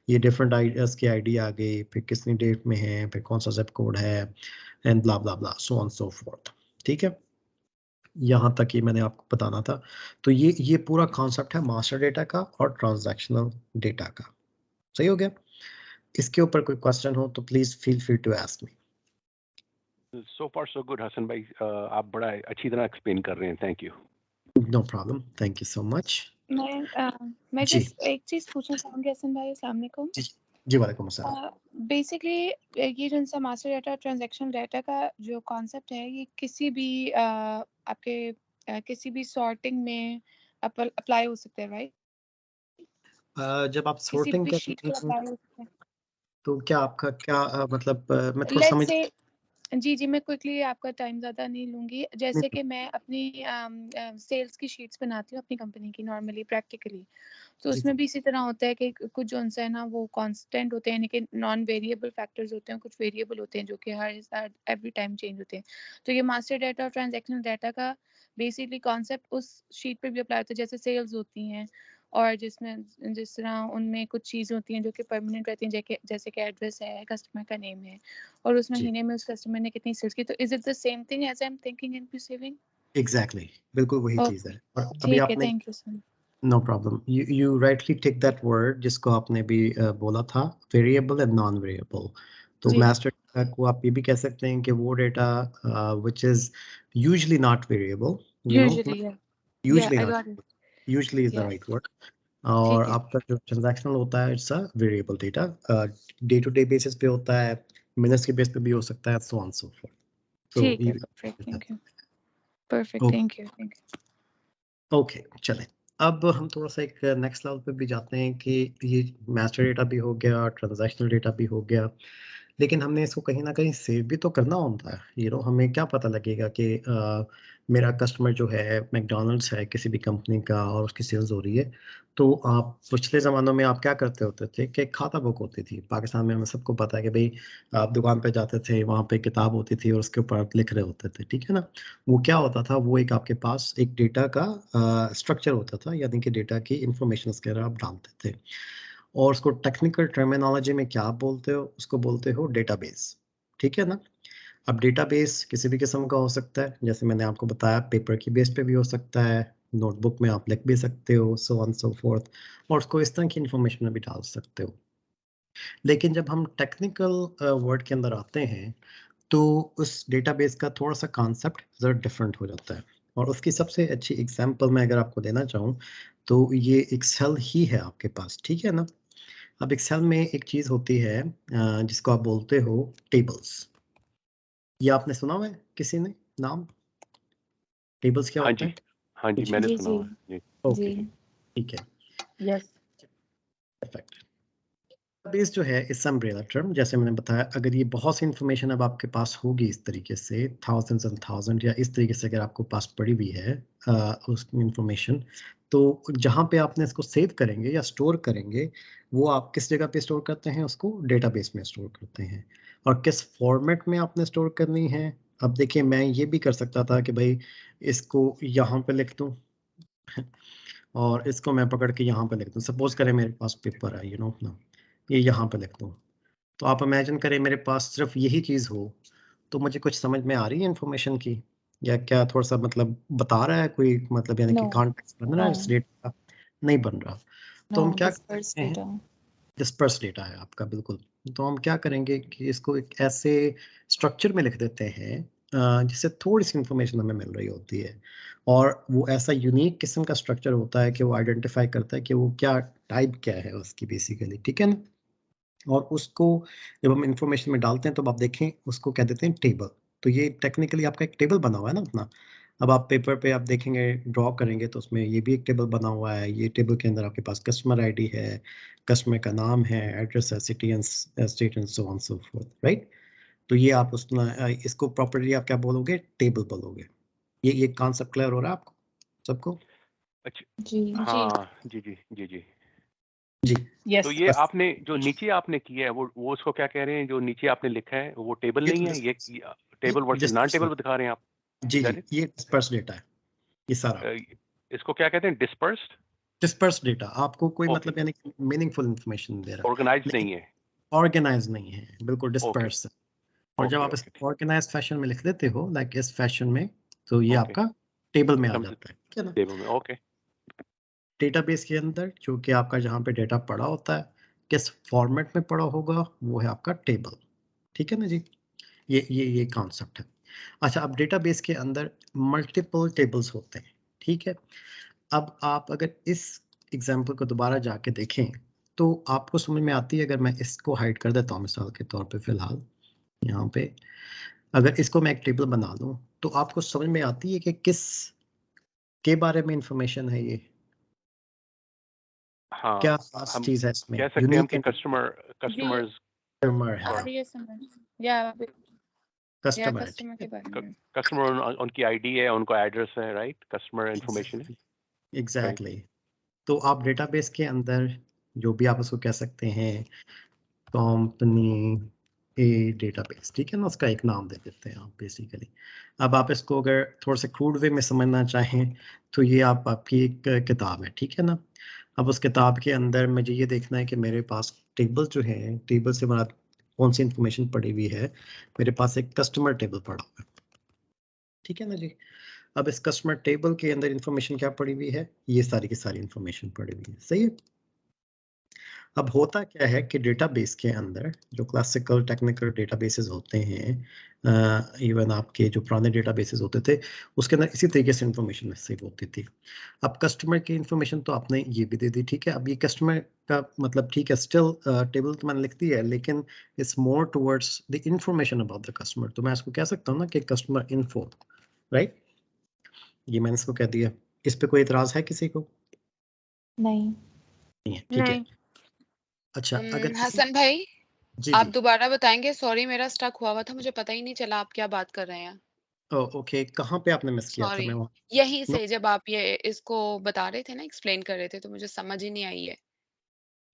ये डिफरेंट आईडियाज की आईडी आ गई, फिर कितनी डेट में है, फिर कौन सा जिप कोड है, and blah blah blah, so on so fourth, ठीक है। यहाँ तक ही मैंने आपको बताना था। तो ये पूरा कॉन्सेप्ट है मास्टर डेटा का और ट्रांजैक्शनल डेटा का। सही हो गया। इसके ऊपर कोई क्वेश्चन हो तो please feel free to ask me. So far so good Hasan भाई, आप बड़ा अच्छी तरह एक्सप्लेन कर रहे हैं, thank you. No problem, thank you so much. मैं जी just एक चीज पूछना चाहूंगी हसन भाई। अस्सलाम वालेकुम। जी जी, वालेकुम अस्सलाम। बेसिकली ये जो सा मास्टर डाटा ट्रांजैक्शन डाटा का जो कॉन्सेप्ट है, ये किसी भी आपके किसी भी सॉर्टिंग में अप्लाई हो सकता है, राइट? जब आप किसी सॉर्टिंग भी कर शीट रही पर हैं अप्लाई हो सकता है। तो क्या आपका क्या मतलब मैं थोड़ा लेट्स समझ से जी, मैं क्विकली आपका टाइम ज़्यादा नहीं लूँगी। जैसे कि मैं अपनी सेल्स की शीट्स बनाती हूँ अपनी कंपनी की नॉर्मली प्रैक्टिकली। तो जी उसमें भी इसी तरह होता है कि कुछ जो है ना वो कांस्टेंट होते हैं, यानी कि नॉन वेरिएबल फैक्टर्स होते हैं, कुछ वेरिएबल होते हैं जो कि हर एवरी टाइम चेंज होते हैं। तो ये मास्टर डाटा और ट्रांजैक्शनल डाटा का बेसिकली कॉन्सेप्ट उस शीट पे भी अप्लाई होता है, जैसे सेल्स होती हैं और जिस तरह उनमें कुछ चीज़ें होती हैं जो कि परमानेंट रहती हैं, जैसे कि एड्रेस है, कस्टमर का नेम है और उस जी महीने में उस कस्टमर ने कितनी सेल्स की। तो is it the same thing as I am thinking in receiving? Exactly बिल्कुल वही चीज ओके, है। और अभी ठीक है, आपने thank you sir. No problem you rightly take that word जिसको आपने भी बोला था, वेरिएबल एंड नॉन वेरिएबल। तो जी, मास्टर डेटा को आप ये भी कह सकते हैं कि वो data which is usually not variable, you know, usually या usually I not, got it, usually is the या राइट वर्ड। और ठीक है। आपका जो ट्रांजैक्शनल होता है it's a variable data, day to day basis पे होता है, मिनट्स के बेस पे भी हो सकता है, सो ऑन सो फोर्थ। तो ठीक है, ये perfect, thank you. Perfect, thank you. Okay चलें। अब हम थोड़ा सा एक नेक्स्ट लेवल पे भी जाते हैं कि ये मास्टर डेटा भी हो गया, ट्रांजैक्शनल डेटा भी हो गया, लेकिन हमने इसको कहीं ना कहीं सेव भी तो करना होता है। हमें क्या पता लगेगा कि मेरा कस्टमर जो है मैकडॉनल्ड्स है किसी भी कंपनी का और उसकी सेल्स हो रही है। तो आप पिछले ज़मानों में आप क्या करते होते थे कि खाता बुक होती थी पाकिस्तान में, हमें सबको पता है कि भाई आप दुकान पे जाते थे, वहाँ पे किताब होती थी और उसके ऊपर आप लिख रहे होते थे, ठीक है ना। वो क्या होता था, वो एक आपके पास एक डेटा का स्ट्रक्चर होता था, यानी कि डेटा की इंफॉर्मेशन वगैरह आप डालते थे और उसको टेक्निकल टर्मिनोलॉजी में क्या बोलते हो, उसको बोलते हो डेटाबेस, ठीक है ना। अब डेटाबेस किसी भी किस्म का हो सकता है, जैसे मैंने आपको बताया पेपर की बेस पे भी हो सकता है, नोटबुक में आप लिख भी सकते हो, सो ऑन सो फोर्थ, और उसको इस तरह की इंफॉर्मेशन में भी डाल सकते हो। लेकिन जब हम टेक्निकल वर्ड के अंदर आते हैं तो उस डेटाबेस का थोड़ा सा कॉन्सेप्ट ज़रा डिफरेंट हो जाता है। और उसकी सबसे अच्छी एग्जांपल मैं अगर आपको देना चाहूँ तो ये एक्सेल ही है आपके पास, ठीक है ना। अब एक्सेल में एक चीज़ होती है जिसको आप बोलते हो टेबल्स। ये आपने सुना हुआ है किसी ने नाम, टेबल्स क्या हाँ होता जी, है? हाँ जी, जी मैंने जी सुना जी हुआ है जी। ओके जी ठीक है, Yes. परफेक्ट। बेस जो है इस अम्ब्रेला टर्म, जैसे मैंने बताया, अगर ये बहुत सी इंफॉर्मेशन अब आपके पास होगी इस तरीके से थाउजेंड्स एंड थाउजेंड या इस तरीके से अगर आपको पास पड़ी हुई है उस इंफॉर्मेशन, तो जहाँ पे आपने इसको सेव करेंगे या स्टोर करेंगे, वो आप किस जगह पे स्टोर करते हैं, उसको डेटाबेस में स्टोर करते हैं। और किस फॉर्मेट में आपने स्टोर करनी है, अब देखिए मैं ये भी कर सकता था कि भाई इसको यहाँ पे लिख दूँ और इसको मैं पकड़ के यहाँ पे लिख दूँ। सपोज करें मेरे पास पेपर है, ना, ये यहाँ पे लिख दूँ। तो आप इमेजिन करें मेरे पास सिर्फ यही चीज़ हो, तो मुझे कुछ समझ में आ रही है इंफॉर्मेशन की, या क्या थोड़ा सा मतलब बता रहा है कोई, मतलब यानी नो कि कॉन्टेक्स्ट बन रहा नो है इस डेटा का? नहीं बन रहा। तो नो हम क्या कर डिस्पर्स सकते हैं, डेटा। डिस्पर्स डेटा है आपका बिल्कुल। तो हम क्या करेंगे कि इसको एक ऐसे स्ट्रक्चर में लिख देते हैं जिससे थोड़ी सी इंफॉर्मेशन हमें मिल रही होती है, और वो ऐसा यूनिक किस्म का स्ट्रक्चर होता है कि वो आइडेंटिफाई करता है कि वो क्या टाइप क्या है उसकी बेसिकली, ठीक है ना। और उसको जब हम इंफॉर्मेशन में डालते हैं तो आप देखें उसको कह देते हैं टेबल। तो ये टेक्निकली आपका एक टेबल बना हुआ है ना अपना। अब आप पेपर पे आप देखेंगे, ड्रॉ करेंगे तो उसमें ये भी एक टेबल बना हुआ है। ये टेबल के अंदर आपके पास कस्टमर आईडी है, कस्टमर का नाम है, एड्रेस है, city and state and so on so fourth, right. तो ये आप इसको प्रॉपर्ली आप क्या बोलोगे, टेबल बोलोगे। ये कॉन्सेप्ट क्लियर हो रहा है आपको सबको? अच्छा, जी हाँ जी जी जी जी। जी Yes. तो ये बस आपने जो नीचे आपने किया है वो उसको क्या कह रहे हैं, जो नीचे आपने लिखा है वो टेबल ये नहीं तो है, ये table versus non disperse, table दिखा रहे हैं आप? जी इज जी दैट इट? ये डिस्पर्स डेटा है ये सारा। इसको क्या कहते हैं, डिस्पर्स्ड? डिस्पर्स डेटा आपको कोई ओके, मतलब यानी कि मीनिंगफुल इंफॉर्मेशन दे रहा है, ऑर्गेनाइज्ड लेकिन नहीं है। ऑर्गेनाइज नहीं है, बिल्कुल ओके डिस्पर्स है। और जब ओके आप इस ओके ऑर्गेनाइज फैशन में लिख देते हो, लाइक इस फैशन में, तो ये ओके, आपका टेबल में आ समझ, जाता है, ठीक है ना। टेबल में, ओके। डेटाबेस के अंदर जो कि आपका जहाँ पे डेटा पड़ा होता है, किस फॉर्मेट में पड़ा होगा, वो है आपका टेबल, ठीक है ना जी। ये कॉन्सेप्ट है। अच्छा, अब डेटाबेस के अंदर मल्टीपल टेबल्स होते हैं, ठीक है। अब आप अगर इस एग्जाम्पल को दोबारा जाके देखें तो आपको समझ में आती है। अगर मैं इसको हाइड कर देता हूँ मिसाल के तौर पे, फिलहाल यहाँ पे अगर इसको मैं एक टेबल बना लूँ तो आपको समझ में आती है कि किस के बारे में इंफॉर्मेशन है ये, हाँ, क्या खास हम चीज है इसमें, कह सकते हैं हम यूनिक कि कस्टमर्स कस्टमर है, आ रही है समझ या कस्टमर है, कस्टमर ठीक के है, बारे में। कस्टमर उनकी आईडी है, उनका एड्रेस है, राइट? कस्टमर इंफॉर्मेशन है, एग्जैक्टली। तो आप डेटाबेस के अंदर जो भी आप उसको कह सकते हैं, कंपनी ए डेटाबेस, ठीक है ना, उसका एक नाम दे देते हैं आप बेसिकली। अब आप इसको अगर थोड़ा सा क्रूड वे में समझना चाहें तो ये आपकी एक किताब है, ठीक है ना। अब उस किताब के अंदर मुझे ये देखना है कि मेरे पास टेबल जो है, टेबल से हमारा कौन सी इंफॉर्मेशन पड़ी हुई है। मेरे पास एक कस्टमर टेबल पड़ा हुआ है, ठीक है ना जी। अब इस कस्टमर टेबल के अंदर इंफॉर्मेशन क्या पड़ी हुई है, ये सारी की सारी इंफॉर्मेशन पड़ी हुई है, सही है। अब होता क्या है कि डेटाबेस के अंदर जो क्लासिकल टेक्निकल डेटाबेसेस होते हैं, इवन आपके जो पुराने डेटाबेसेस होते थे उसके अंदर इसी तरीके से इंफॉर्मेशन सेव होती थी। अब कस्टमर की इंफॉर्मेशन तो आपने ये भी दे दी, ठीक है। अब ये कस्टमर का मतलब ठीक है, स्टिल टेबल तो मैंने लिख दी है, लेकिन it's more towards the information about the customer. तो मैं इसको कह सकता हूँ ना कि कस्टमर इन्फो, राइट। ये मैंने इसको कह दिया। इस पे कोई इतराज है किसी को? नहीं। नहीं है, ठीक है। नहीं। अच्छा, अगर हसन भाई जी आप जी, दोबारा बताएंगे? सॉरी मेरा स्टक हुआ था, मुझे पता ही नहीं चला आप क्या बात कर रहे हैं। ओके, कहाँ पे आपने मिस किया था? सॉरी, मैं वहाँ यहीं नो, से जब आप ये इसको बता रहे थे ना, एक्सप्लेन कर रहे थे, तो मुझे समझ ही नहीं आई है।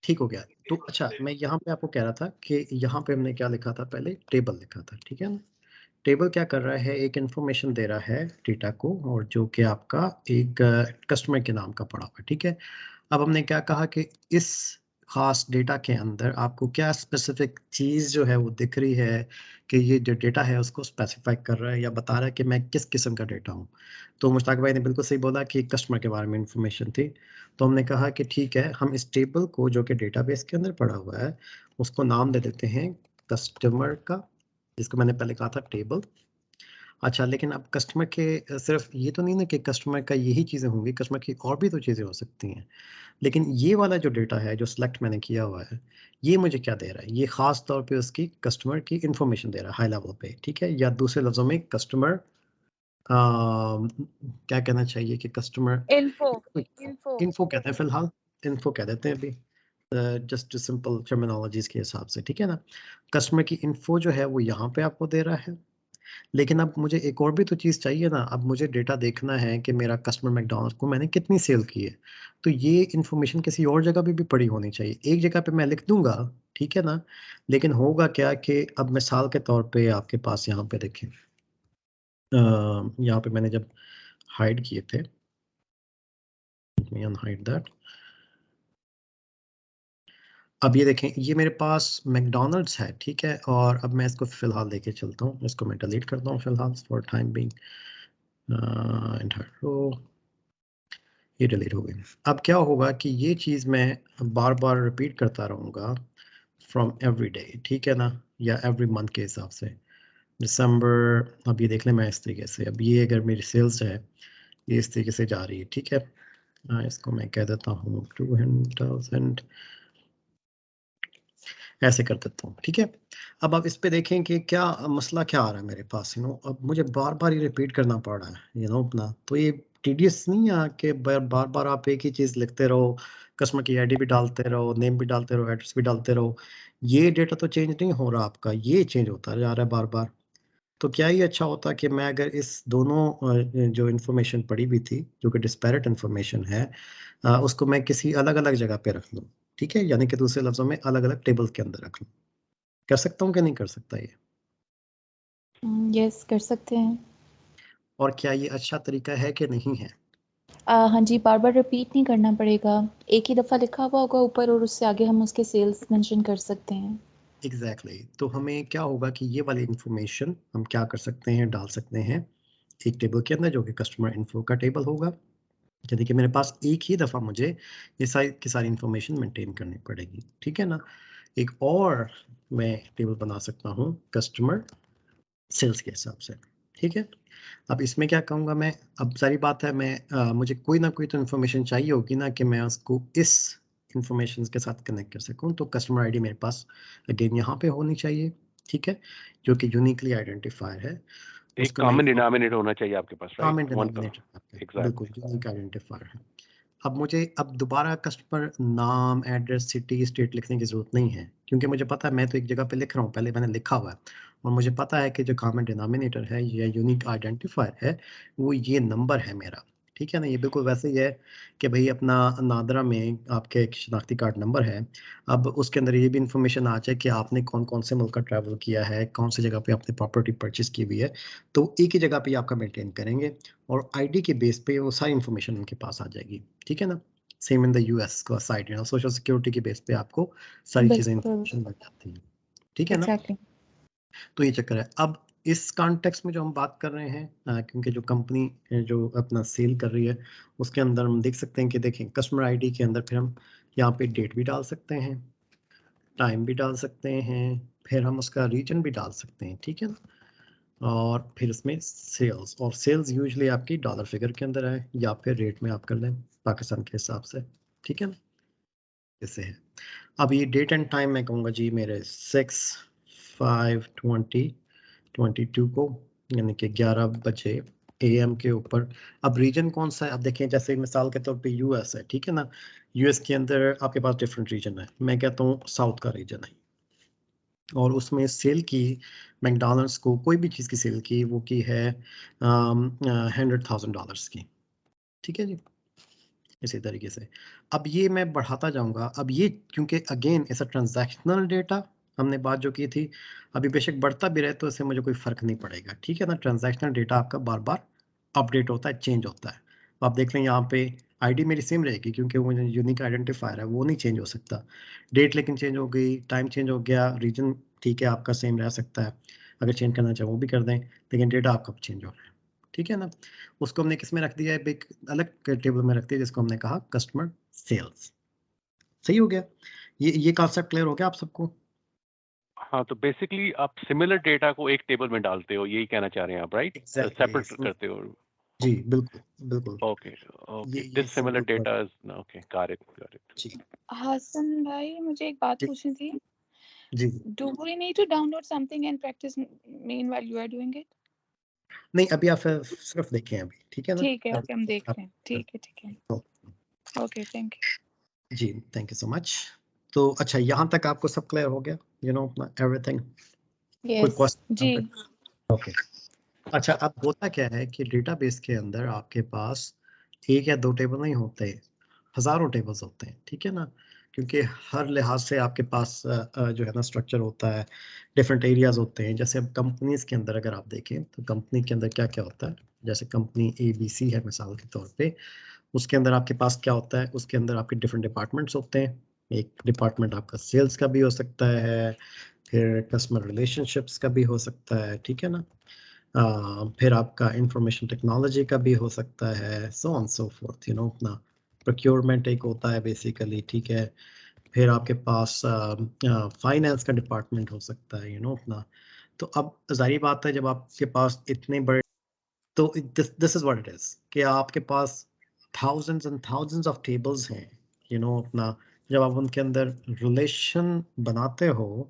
ठीक हो गया। तो अच्छा, मैं यहाँ पे आपको कह रहा था कि यहाँ पे हमने क्या लिखा था, पहले टेबल लिखा था, ठीक है ना। टेबल क्या कर रहा है, एक इंफॉर्मेशन दे रहा है डेटा को, और जो कि आपका एक कस्टमर के नाम का पड़ा हुआ है, ठीक है। अब हमने क्या कहा कि इस खास डेटा के अंदर आपको क्या स्पेसिफिक चीज़ जो है वो दिख रही है कि ये जो डेटा है उसको स्पेसिफाई कर रहा है या बता रहा है कि मैं किस किस्म का डेटा हूँ। तो मुश्ताक भाई ने बिल्कुल सही बोला कि कस्टमर के बारे में इंफॉर्मेशन थी। तो हमने कहा कि ठीक है, हम इस टेबल को जो कि डेटाबेस के अंदर पड़ा हुआ है उसको नाम दे देते हैं कस्टमर का, जिसको मैंने पहले कहा था टेबल। अच्छा, लेकिन अब कस्टमर के सिर्फ ये तो नहीं ना कि कस्टमर का यही चीज़ें होंगी, कस्टमर की और भी तो चीज़ें हो सकती हैं। लेकिन ये वाला जो डेटा है जो सिलेक्ट मैंने किया हुआ है, ये मुझे क्या दे रहा है, ये खास तौर पे उसकी कस्टमर की इंफॉर्मेशन दे रहा है हाई लेवल पे, ठीक है। या दूसरे लफ्जों में कस्टमर क्या कहना चाहिए कि कस्टमर इन्फो इन्फो इन्फो कहते हैं फिलहाल, इन्फो कह देते हैं अभी, जस्ट सिंपल टर्मिनोलॉजीज के हिसाब से, ठीक है ना। कस्टमर की इन्फो जो है वो यहाँ पे आपको दे रहा है। लेकिन अब मुझे एक और भी तो चीज़ चाहिए ना। अब मुझे डेटा देखना है कि मेरा कस्टमर मैकडॉनल्ड्स को मैंने कितनी सेल की है। तो ये इन्फॉर्मेशन किसी और जगह पे भी पड़ी होनी चाहिए। एक जगह पे मैं लिख दूंगा, ठीक है ना, लेकिन होगा क्या कि अब मिसाल के तौर पे आपके पास यहाँ पे देखें, यहाँ पे मैंने जब हाइड किए थे, अनहाइड दैट। अब ये देखें, ये मेरे पास मैकडॉनल्ड्स है, ठीक है। और अब मैं इसको फिलहाल लेके चलता हूँ, इसको मैं डिलीट करता हूँ फिलहाल फॉर टाइम बीइंग। ये डिलीट हो गई। अब क्या होगा कि ये चीज़ मैं बार बार रिपीट करता रहूँगा फ्रॉम एवरी डे, ठीक है ना, या एवरी मंथ के हिसाब से। दिसंबर, अब ये देख लें मैं इस तरीके से, अब ये अगर मेरी सेल्स है ये इस तरीके से जा रही है, ठीक है। इसको मैं कह देता हूँ 200,000, ऐसे कर देता हूँ, ठीक है। अब आप इस पे देखें कि क्या मसला क्या आ रहा है मेरे पास, अब मुझे बार बार ये रिपीट करना पड़ रहा है, अपना। तो ये टीडियस नहीं है कि बार बार आप एक ही चीज़ लिखते रहो, कस्टमर की आईडी भी डालते रहो, नेम भी डालते रहो, एड्रेस भी डालते रहो। ये डेटा तो चेंज नहीं हो रहा आपका, ये चेंज होता जा रहा है बार बार। तो क्या ये अच्छा होता कि मैं अगर इस दोनों जो इन्फॉर्मेशन पड़ी हुई थी जो कि डिस्पैरेट इन्फॉर्मेशन है, उसको मैं किसी अलग अलग जगह पे रख लूँ, ठीक है। यानी कि दूसरे लफ्जों में अलग अलग टेबल के अंदर रख लूँ। कर सकता हूँ कि नहीं कर सकता ये? यस, कर सकते हैं। और क्या ये अच्छा तरीका है कि नहीं है? हाँ जी, बार बार रिपीट नहीं करना पड़ेगा, एक ही दफ़ा लिखा हुआ होगा ऊपर और उससे आगे हम उसके सेल्स मेंशन कर सकते हैं। एग्जैक्टली तो हमें क्या होगा कि ये वाली इंफॉर्मेशन हम क्या कर सकते हैं, डाल सकते हैं एक टेबल के अंदर जो कि कस्टमर इन्फो का टेबल होगा। यानी कि मेरे पास एक ही दफ़ा मुझे ये सारी की सारी इंफॉर्मेशन मेंटेन करनी पड़ेगी, ठीक है ना। एक और मैं टेबल बना सकता हूँ कस्टमर सेल्स के हिसाब से, ठीक है। अब इसमें क्या कहूँगा मैं, अब सारी बात है, मैं मुझे कोई ना कोई तो इन्फॉर्मेशन चाहिए होगी ना कि मैं उसको इस इंफॉर्मेशन के साथ कनेक्ट कर सकूं, तो कस्टमर आईडी मेरे पास अगेन यहाँ पे होनी चाहिए, ठीक है, जो कि यूनिकली आइडेंटिफायर है। एक कॉमन डिनोमिनेटर होना चाहिए आपके पास, राइट? कॉमन डिनोमिनेटर, बिल्कुल यूनिक आइडेंटिफायर है। अब मुझे अब दोबारा कस्टमर नाम, एड्रेस, सिटी, स्टेट लिखने की जरूरत नहीं है, क्योंकि मुझे पता है मैं तो एक जगह पे लिख रहा हूँ, पहले मैंने लिखा हुआ है, और मुझे पता है कि जो कॉमन डिनोमिनेटर है या यूनिक आइडेंटिफायर है वो ये नंबर है मेरा, ठीक है ना। ये बिल्कुल वैसे ही है कि भाई अपना नादरा में आपके एक शनाख्ती कार्ड नंबर है, अब उसके अंदर ये भी इंफॉर्मेशन आ जाए कि आपने कौन कौन से मुल्क का ट्रैवल किया है, कौन सी जगह पे आपने प्रॉपर्टी परचेज की हुई है, तो एक ही जगह पे आपका मेंटेन करेंगे और आईडी के बेस पे वो सारी इंफॉर्मेशन उनके पास आ जाएगी, ठीक है ना। सेम इन द यूएस का side, you know, social security के बेस पे आपको सारी चीजें इंफॉर्मेशन मिल जाती है, ठीक है ना। तो ये चक्कर है। अब इस कॉन्टेक्स्ट में जो हम बात कर रहे हैं, क्योंकि जो कंपनी जो अपना सेल कर रही है उसके अंदर हम देख सकते हैं कि देखें कस्टमर आईडी के अंदर फिर हम यहाँ पे डेट भी डाल सकते हैं, टाइम भी डाल सकते हैं, फिर हम उसका रीजन भी डाल सकते हैं, ठीक है ना। और फिर इसमें सेल्स, और सेल्स यूजुअली आपकी डॉलर फिगर के अंदर है या फिर रेट में आप कर लें पाकिस्तान के हिसाब से, ठीक है ना, ऐसे है। अब ये डेट एंड टाइम मैं कहूँगा जी मेरे 6/5/2022 को, यानी कि 11 बजे AM के ऊपर। अब रीजन कौन सा है, अब देखें जैसे मिसाल के तौर पे यूएस है, ठीक है ना, यूएस के अंदर आपके पास डिफरेंट रीजन है, मैं कहता हूँ साउथ का रीजन है, और उसमें सेल की मैकडॉनल्ड्स को कोई भी चीज़ की सेल की वो की है $100,000 की, ठीक है जी, इसी तरीके से। अब ये मैं बढ़ाता जाऊंगा, अब ये क्योंकि अगेन ऐसा ट्रांजैक्शनल डेटा हमने बात जो की थी, अभी बेशक बढ़ता भी रहे तो इससे मुझे कोई फर्क नहीं पड़ेगा, ठीक है ना। ट्रांजैक्शनल डेटा आपका बार बार अपडेट होता है, चेंज होता है। आप देख लें यहाँ पे आईडी मेरी सेम रहेगी क्योंकि वो यूनिक आइडेंटिफायर है, वो नहीं चेंज हो सकता। डेट लेकिन चेंज हो गई, टाइम चेंज हो गया, रीजन ठीक है आपका सेम रह सकता है, अगर चेंज करना चाहे वो भी कर दें, लेकिन डेटा आपका चेंज हो रहा है, ठीक है ना। उसको हमने किस में रख दिया है, एक अलग टेबल में रख दिया जिसको हमने कहा कस्टमर सेल्स। सही हो गया, ये कॉन्सेप्ट क्लियर हो गया आप सबको? हाँ, तो बेसिकली आप सिमिलर डेटा को एक टेबल में डालते हो, यही कहना चाह रहे हैं आप, राइट? सेपरेट करते हो। जी बिल्कुल बिल्कुल। Okay okay, this similar data is okay, got it जी। हसन भाई मुझे एक बात पूछनी थी जी। Do we need to download something and practice meanwhile you are doing it? नहीं, अभी आप सिर्फ देखें अभी, ठीक है ना। ठीक है, ओके, हम देख रहे हैं, ठीक है, ओके, थैंक यू जी, थैंक यू सो मच। तो अच्छा, यहाँ तक आपको सब क्लियर हो गया, यू नो, एवरीथिंग? यस जी। ओके। अच्छा, अब होता क्या है कि डेटाबेस के अंदर आपके पास एक या दो टेबल नहीं होते, हजारों टेबल्स होते हैं, ठीक है ना, क्योंकि हर लिहाज से आपके पास जो है ना स्ट्रक्चर होता है, डिफरेंट एरियाज होते हैं। जैसे अब कंपनीज के अंदर अगर आप देखें तो कंपनी के अंदर क्या क्या होता है, जैसे कंपनी ABC है मिसाल के तौर पे, उसके अंदर आपके पास क्या होता है, उसके अंदर आपके डिफरेंट डिपार्टमेंट्स होते हैं। एक डिपार्टमेंट आपका सेल्स का भी हो सकता है, फिर कस्टमर रिलेशनशिप्स का भी हो सकता है, ठीक है ना, फिर आपका इंफॉर्मेशन टेक्नोलॉजी का भी हो सकता है, so on so fourth, you know, अपना प्रोक्योरमेंट एक होता है बेसिकली, ठीक है। फिर आपके पास फाइनेंस का डिपार्टमेंट हो सकता है, यू नो, अपना। तो अब जाहिर बात है जब आपके पास इतने बड़े, तो this is what it is कि आपके पास thousands and thousands of tables हैं, यू नो, अपना। जब आप उनके अंदर रिलेशन बनाते हो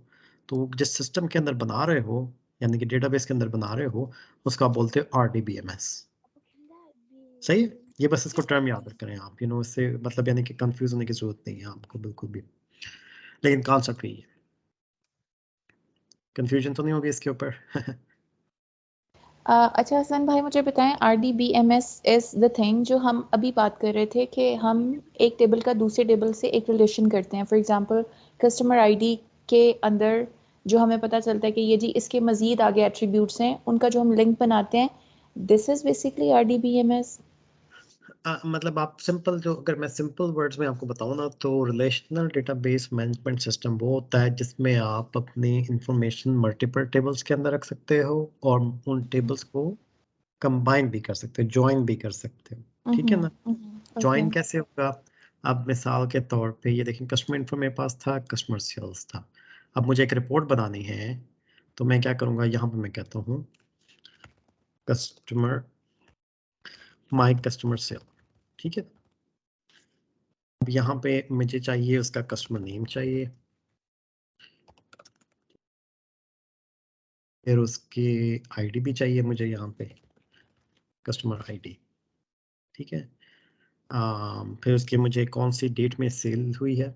तो जिस सिस्टम के अंदर बना रहे हो, यानी कि डेटाबेस के अंदर बना रहे हो, उसको आप बोलते हो RDBMS। सही है, ये बस इसको टर्म याद करें आप, यू नो, इससे मतलब यानी कि कंफ्यूज होने की जरूरत नहीं है आपको बिल्कुल भी, लेकिन कॉन्सेप्ट यही है। कंफ्यूजन तो नहीं होगी इसके ऊपर? अच्छा हसन भाई मुझे बताएं, RDBMS इज द थिंग जो हम अभी बात कर रहे थे कि हम एक टेबल का दूसरे टेबल से एक रिलेशन करते हैं। फॉर एग्जांपल कस्टमर आईडी के अंदर जो हमें पता चलता है कि ये जी इसके मजीद आगे एट्रीब्यूट्स हैं, उनका जो हम लिंक बनाते हैं, दिस इज बेसिकली RDBMS। मतलब आप सिंपल, जो अगर मैं सिंपल वर्ड्स में आपको बताऊं ना, तो रिलेशनल डेटाबेस मैनेजमेंट सिस्टम वो होता है जिसमें आप अपनी इंफॉर्मेशन मल्टीपल टेबल्स के अंदर रख सकते हो और उन टेबल्स को कंबाइन भी कर सकते हो, ज्वाइन भी कर सकते हो, ठीक है ना। ज्वाइन कैसे होगा? अब मिसाल के तौर पे ये देखें, कस्टमर इन्फो मेरे पास था, कस्टमर सेल्स था। अब मुझे एक रिपोर्ट बनानी है, तो मैं क्या करूंगा, यहाँ पे मैं कहता हूँ कस्टमर, माय कस्टमर सेल, ठीक है। अब यहाँ पे मुझे चाहिए उसका कस्टमर नेम चाहिए, फिर उसकी आईडी भी चाहिए मुझे यहाँ पे, कस्टमर आईडी, ठीक है। फिर उसके मुझे कौन सी डेट में सेल हुई है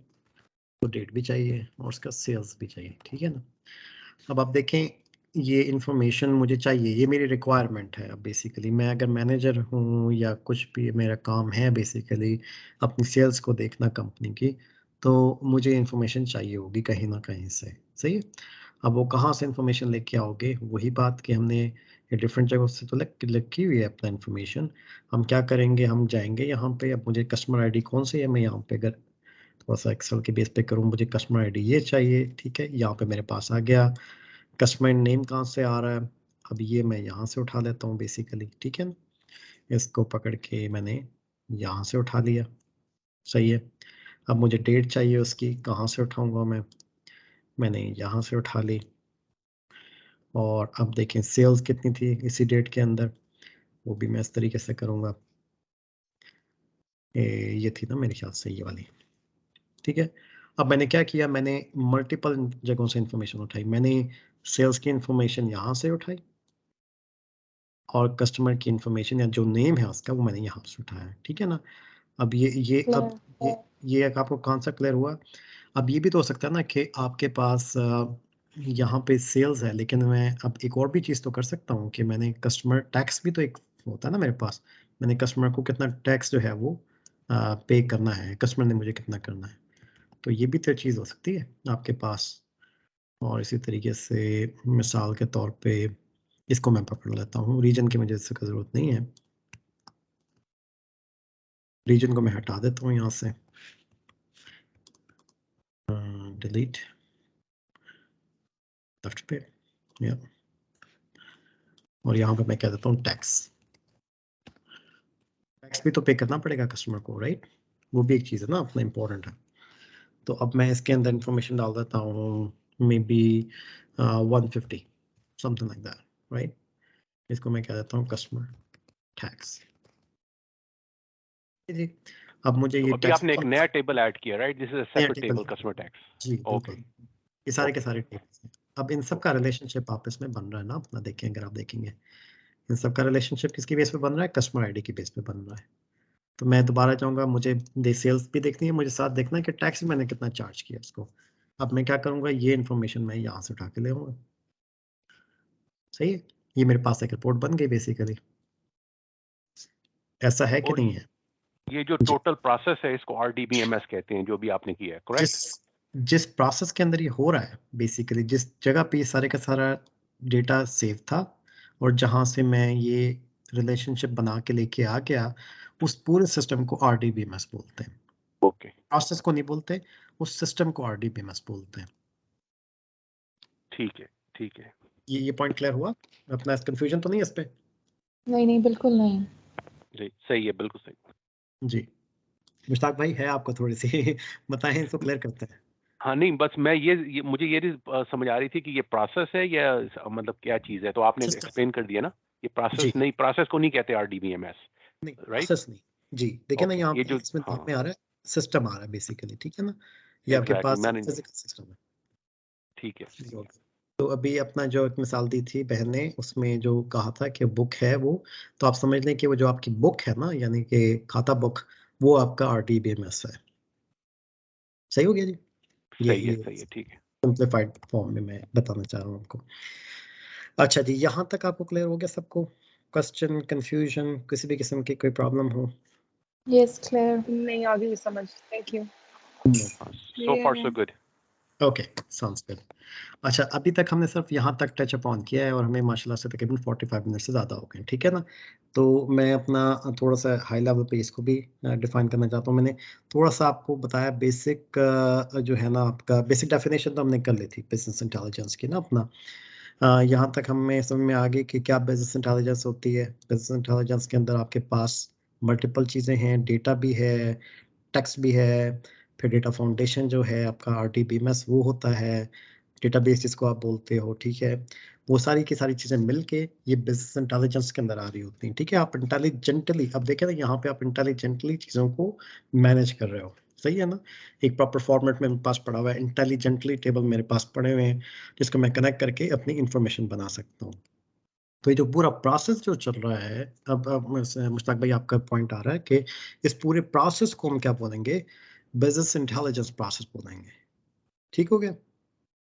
तो डेट भी चाहिए और उसका सेल्स भी चाहिए, ठीक है ना। अब आप देखें ये इंफॉर्मेशन मुझे चाहिए, ये मेरी रिक्वायरमेंट है। अब बेसिकली मैं अगर मैनेजर हूँ या कुछ भी मेरा काम है बेसिकली अपनी सेल्स को देखना कंपनी की, तो मुझे इंफॉर्मेशन चाहिए होगी कहीं ना कहीं से, सही है। अब वो कहाँ से इंफॉर्मेशन लेके आओगे, वही बात कि हमने ये डिफरेंट जगहों से तो लिखी हुई है अपना इंफॉर्मेशन। हम क्या करेंगे, हम जाएंगे यहाँ पे, अब मुझे कस्टमर आईडी कौन सी है, मैं यहाँ पे अगर थोड़ा सा एक्सेल के बेस पे करूँ, मुझे कस्टमर आईडी ये चाहिए, ठीक है। यहाँ पे मेरे पास आ गया। कस्टमर नेम कहाँ से आ रहा है, अब ये मैं यहाँ से उठा लेता हूँ बेसिकली, ठीक है ना। इसको पकड़ के मैंने यहाँ से उठा लिया, सही है। अब मुझे डेट चाहिए उसकी, कहाँ से उठाऊंगा मैंने यहाँ से उठा ली। और अब देखें सेल्स कितनी थी इसी डेट के अंदर, वो भी मैं इस तरीके से करूँगा। ये थी ना मेरे ख्याल से ये वाली, ठीक है। अब मैंने क्या किया, मैंने मल्टीपल जगहों से इंफॉर्मेशन उठाई। मैंने सेल्स की इंफॉर्मेशन यहाँ से उठाई और कस्टमर की इंफॉर्मेशन या जो नेम है उसका वो मैंने यहाँ से उठाया, ठीक है ना। अब ये आपको कौन सा क्लियर हुआ। अब ये भी तो हो सकता है ना कि आपके पास यहाँ पे सेल्स है, लेकिन मैं अब एक और भी चीज़ तो कर सकता हूँ कि मैंने कस्टमर टैक्स भी तो एक होता है ना मेरे पास, मैंने कस्टमर को कितना टैक्स जो है वो पे करना है, कस्टमर ने मुझे कितना करना है, तो ये भी तो चीज़ हो सकती है आपके पास। और इसी तरीके से मिसाल के तौर पे इसको मैं पकड़ लेता हूँ, रीजन की मुझे इससे ज़रूरत नहीं है, रीजन को मैं हटा देता हूँ यहाँ से, डिलीट लेफ्ट पे, या और यहाँ पे मैं कह देता हूँ टैक्स। टैक्स भी तो पे करना पड़ेगा कस्टमर को, राइट, वो भी एक चीज़ है ना अपना इम्पोर्टेंट है। तो अब मैं इसके अंदर इंफॉर्मेशन डाल देता हूँ, may be 150 something like that, right. इसको मैं कह देता हूँ कस्टमर टैक्स जी। अब मुझे तो ये अभी आपने एक नया टेबल ऐड किया, right, this is a separate table customer tax जी, ओके। ये सारे के सारे टेबल्स हैं। अब इन सब का रिलेशनशिप आपस में बन रहा है ना अपना, देखें अगर आप देखेंगे इन सब का रिलेशनशिप किसकी बेस पे बन रहा है, कस्टमर आईडी की बेस पे बन रहा है। तो मैं दोबारा चाहूंगा, मुझे सेल्स भी देखनी है, मुझे साथ देखना है कि टैक्स मैंने कितना चार्ज किया उसको। अब मैं क्या करूंगा, ये इन्फॉर्मेशन मैं यहाँ से उठा के ले आऊंगा, सही है। ये मेरे पास एक रिपोर्ट बन गई बेसिकली, ऐसा है कि नहीं है। ये जो टोटल प्रोसेस है इसको RDBMS कहते हैं, जो भी आपने किया है, करेक्ट। जिस प्रोसेस के अंदर ये हो रहा है बेसिकली, जिस जगह पे सारे का सारा डेटा सेव था और जहां से मैं ये रिलेशनशिप बना के लेके आ गया, उस पूरे सिस्टम को RDBMS बोलते हैं। ओके, प्रोसेस को नहीं बोलते, उस सिस्टम को RDBMS बोलते हैं। ठीक है, ठीक है। ये पॉइंट क्लियर हुआ अपना, कंफ्यूजन तो नहीं है इस पे? नहीं बिल्कुल नहीं जी सही है, बिल्कुल सही जी। मुश्ताक भाई है आपको थोड़ी सी बताएं, इसको क्लियर करते हैं। हाँ नहीं, बस मैं ये मुझे ये समझ आ रही थी कि ये प्रोसेस है या मतलब क्या चीज है, तो आपने एक्सप्लेन कर दिया ना। ये प्रोसेस नहीं, प्रोसेस को नहीं कहते RDBMS, नहीं, राइट। प्रोसेस नहीं जी, देखिए ना यहाँ ये पे जो इसमें नाम में आ रहा है सिस्टम आ रहा है बेसिकली, ठीक है ना। ये आपके एग्जैक्टली, पास मैंने फिजिकल सिस्टम है, ठीक है। तो अभी अपना जो एक मिसाल दी थी बहन ने, उसमें जो कहा था कि बुक है वो, तो आप समझ लें कि वो जो आपकी बुक है ना, यानी कि खाता बुक, वो आपका RDBMS है। सही हो गया जी, सही ये है, ठीक है। सिंप्लीफाइड फॉर्म में मैं बताना चाह रहा हूँ आपको। अच्छा जी, यहाँ तक आपको क्लियर हो गया सबको? क्वेश्चन, कंफ्यूजन, किसी भी किस्म की कोई प्रॉब्लम हो? यस क्लियर नहीं आ गई समझ, thank you. So far so good. Okay, sounds good. अच्छा, अभी तक हमने सिर्फ यहाँ तक टच अपॉन किया है और हमें माशाल्लाह से तकरीबन 45 मिनट से ज़्यादा हो गए, ठीक है ना। तो मैं अपना थोड़ा सा हाई लेवल पे इसको भी डिफाइन करना चाहता हूँ। मैंने थोड़ा सा आपको बताया बेसिक, जो है ना आपका बेसिक डेफिनेशन तो हमने कर ली थी बिजनेस इंटेलिजेंस की ना अपना। यहाँ तक हमें समझ में आ गई कि क्या बिजनेस इंटेलिजेंस होती है। बिजनेस इंटेलिजेंस के अंदर आपके पास मल्टीपल चीज़ें हैं, डेटा भी है, टेक्स्ट भी है, फिर डेटा फाउंडेशन जो है आपका RDBMS वो होता है, डेटाबेस जिसको आप बोलते हो, ठीक है। वो सारी की सारी चीज़ें मिलके ये बिजनेस इंटेलिजेंस के अंदर आ रही होती हैं, ठीक है। आप इंटेलिजेंटली, अब देखें ना यहाँ पे आप इंटेलिजेंटली चीज़ों को मैनेज कर रहे हो, सही है ना, एक प्रॉपर फॉर्मेट में मेरे पास पड़ा हुआ है, इंटेलिजेंटली टेबल मेरे पास पड़े हुए हैं जिसको मैं कनेक्ट करके अपनी इंफॉर्मेशन बना सकता हूँ। तो ये जो पूरा प्रोसेस जो चल रहा है, अब मुश्ताक भाई आपका पॉइंट आ रहा है कि इस पूरे प्रोसेस को हम क्या बोलेंगे, बिजनेस इंटेलिजेंस प्रोसेस बोलेंगे। ठीक हो गया?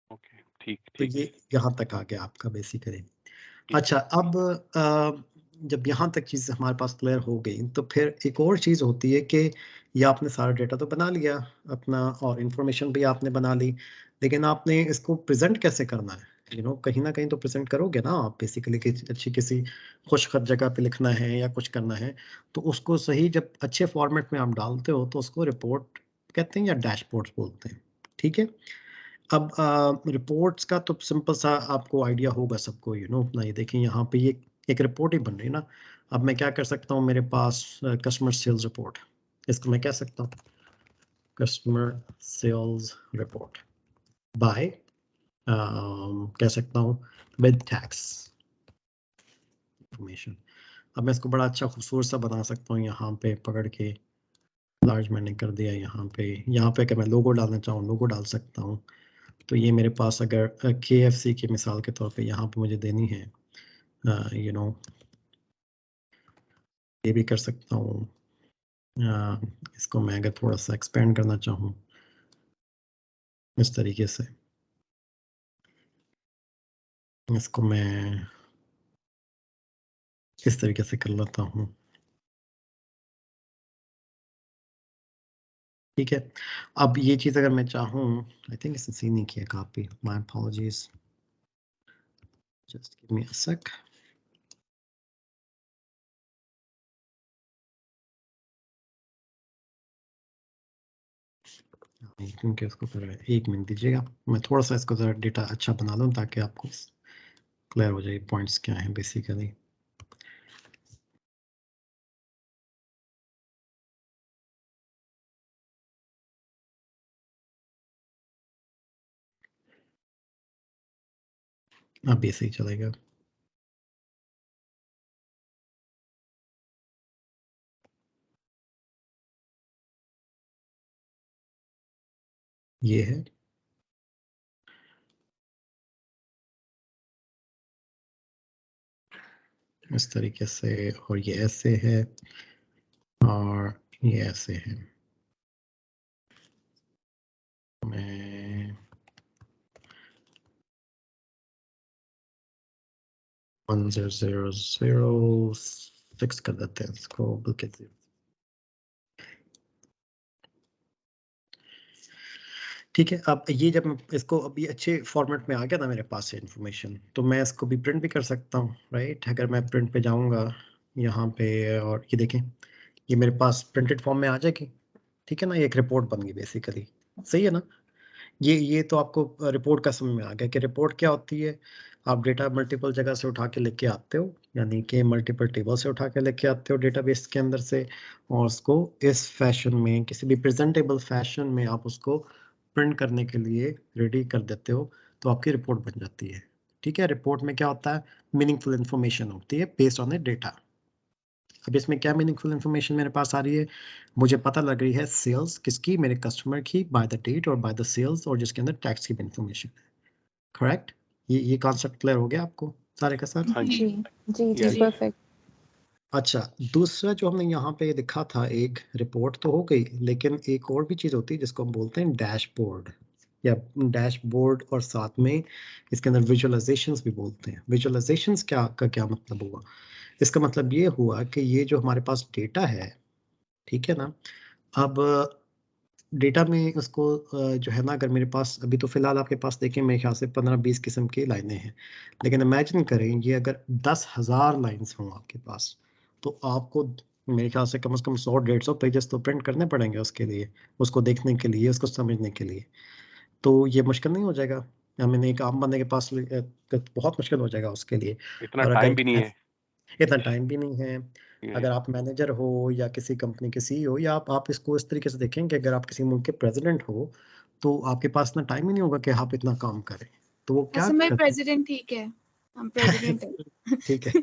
ओके, ठीक तो ठीक ये यहाँ तक आ गया आपका बेसिकली। ठीक। अच्छा, अब जब यहाँ तक चीज़ हमारे पास क्लियर हो गई, तो फिर एक और चीज़ होती है कि ये आपने सारा डेटा तो बना लिया अपना, और इन्फॉर्मेशन भी आपने बना ली, लेकिन आपने इसको प्रेजेंट कैसे करना है? कहीं ना कहीं तो प्रेजेंट करोगे ना आप बेसिकली, कि अच्छी किसी खुशखत जगह पे लिखना है या कुछ करना है, तो उसको सही जब अच्छे फॉर्मेट में आप डालते हो तो उसको रिपोर्ट कहते हैं या डैशबोर्ड्स बोलते हैं। ठीक है, अब रिपोर्ट्स का तो सिंपल सा आपको आइडिया होगा सबको, अपना ये देखें यहाँ पे ये एक रिपोर्ट ही बन रही है ना। अब मैं क्या कर सकता हूँ, मेरे पास कस्टमर सेल्स रिपोर्ट, इसको मैं कह सकता हूँ कस्टमर सेल्स रिपोर्ट बाय, कह सकता हूँ विद टैक्स इंफॉर्मेशन। अब मैं इसको बड़ा अच्छा खूबसूरत सा बना सकता हूँ, यहाँ पे पकड़ के लार्ज मैंने कर दिया, यहाँ पे अगर मैं लोगो डालना चाहूँ लोगो डाल सकता हूँ। तो ये मेरे पास अगर KFC की मिसाल के तौर पे यहाँ पे मुझे देनी है, ये भी कर सकता हूँ। इसको मैं अगर थोड़ा सा एक्सपेंड करना चाहूँ इस तरीके से, इसको मैं इस तरीके से कर लेता हूँ। ठीक है, अब ये चीज़ अगर मैं चाहूँ, आई थिंक इसने सी नहीं किया copy, my apologies, just give me a sec. क्योंकि उसको फिर 1 मिनट दीजिएगा, मैं थोड़ा सा इसको ज़रा डेटा अच्छा बना लूँ ताकि आपको क्लियर हो जाए पॉइंट्स क्या हैं बेसिकली। अब ये सही चलेगा। ये है, इस तरीके से, और ये ऐसे है और ये ऐसे है। मैं 1006 कर देते हैं इसको, बल्कि ठीक है। अब ये जब मैं इसको अभी अच्छे फॉर्मेट में आ गया ना मेरे पास से इन्फॉर्मेशन, तो मैं इसको भी प्रिंट भी कर सकता हूँ, राइट। अगर मैं प्रिंट पे जाऊँगा यहाँ पे, और ये देखें ये मेरे पास प्रिंटेड फॉर्म में आ जाएगी। ठीक है ना, ये एक रिपोर्ट बन गई बेसिकली, सही है ना। ये तो आपको रिपोर्ट का समझ में आ गया कि रिपोर्ट क्या होती है। आप डेटा मल्टीपल जगह से उठा के लेके आते हो, यानी कि मल्टीपल टेबल से उठा के लेके आते हो डेटाबेस के अंदर से, और उसको इस फैशन में किसी भी प्रेजेंटेबल फैशन में आप उसको प्रिंट करने के लिए रेडी कर देते हो, तो आपकी रिपोर्ट बन जाती है। ठीक है, रिपोर्ट में क्या होता है, मीनिंगफुल इंफॉर्मेशन होती है बेस्ड ऑन द डेटा। अब इसमें क्या मीनिंगफुल इंफॉर्मेशन मेरे पास आ रही है, मुझे पता लग रही है सेल्स किसकी, मेरे कस्टमर की, बाय द डेट और बाय द सेल्स, और जिसके अंदर टैक्स की भी इंफॉर्मेशन है। करेक्ट, ये कॉन्सेप्ट क्लियर हो गया आपको सारे का सारा? हाँ जी, जी जी जी यस। परफेक्ट। अच्छा, दूसरा जो हमने यहाँ पे लिखा था, एक रिपोर्ट तो हो गई, लेकिन एक और भी चीज़ होती है जिसको हम बोलते हैं डैशबोर्ड, या डैशबोर्ड, और साथ में इसके अंदर विजुअलाइजेशंस भी बोलते हैं। विजुअलाइजेशंस क्या मतलब हुआ, इसका मतलब ये हुआ कि ये जो हमारे पास डेटा है, ठीक है ना, अब डेटा में उसको जो है ना, अगर मेरे पास अभी तो फिलहाल आपके पास देखें मेरे ख्याल से 15-20 किस्म की लाइनें हैं, लेकिन इमेजिन करें ये अगर 10,000 लाइन्स हों आपके पास, तो आपको मेरे ख्याल से कम 100-150 पेजेस तो प्रिंट करने पड़ेंगे उसके लिए, उसको देखने के लिए, उसको समझने के लिए। तो ये मुश्किल नहीं हो जाएगा? मैंने एक आम बंदे के पास बहुत मुश्किल हो जाएगा उसके लिए। इतना और टाइम अगर भी नहीं है। इतना टाइम भी नहीं है। ये अगर आप मैनेजर हो या किसी कंपनी के CEO, या आप इसको इस तरीके से देखें कि अगर आप किसी मुल्क के प्रेसिडेंट हो, तो आपके पास इतना टाइम ही नहीं होगा कि आप इतना काम करें। तो वो क्या असम में करते प्रेसिडेंट ठीक है, हम प्रेसिडेंट है। ठीक है,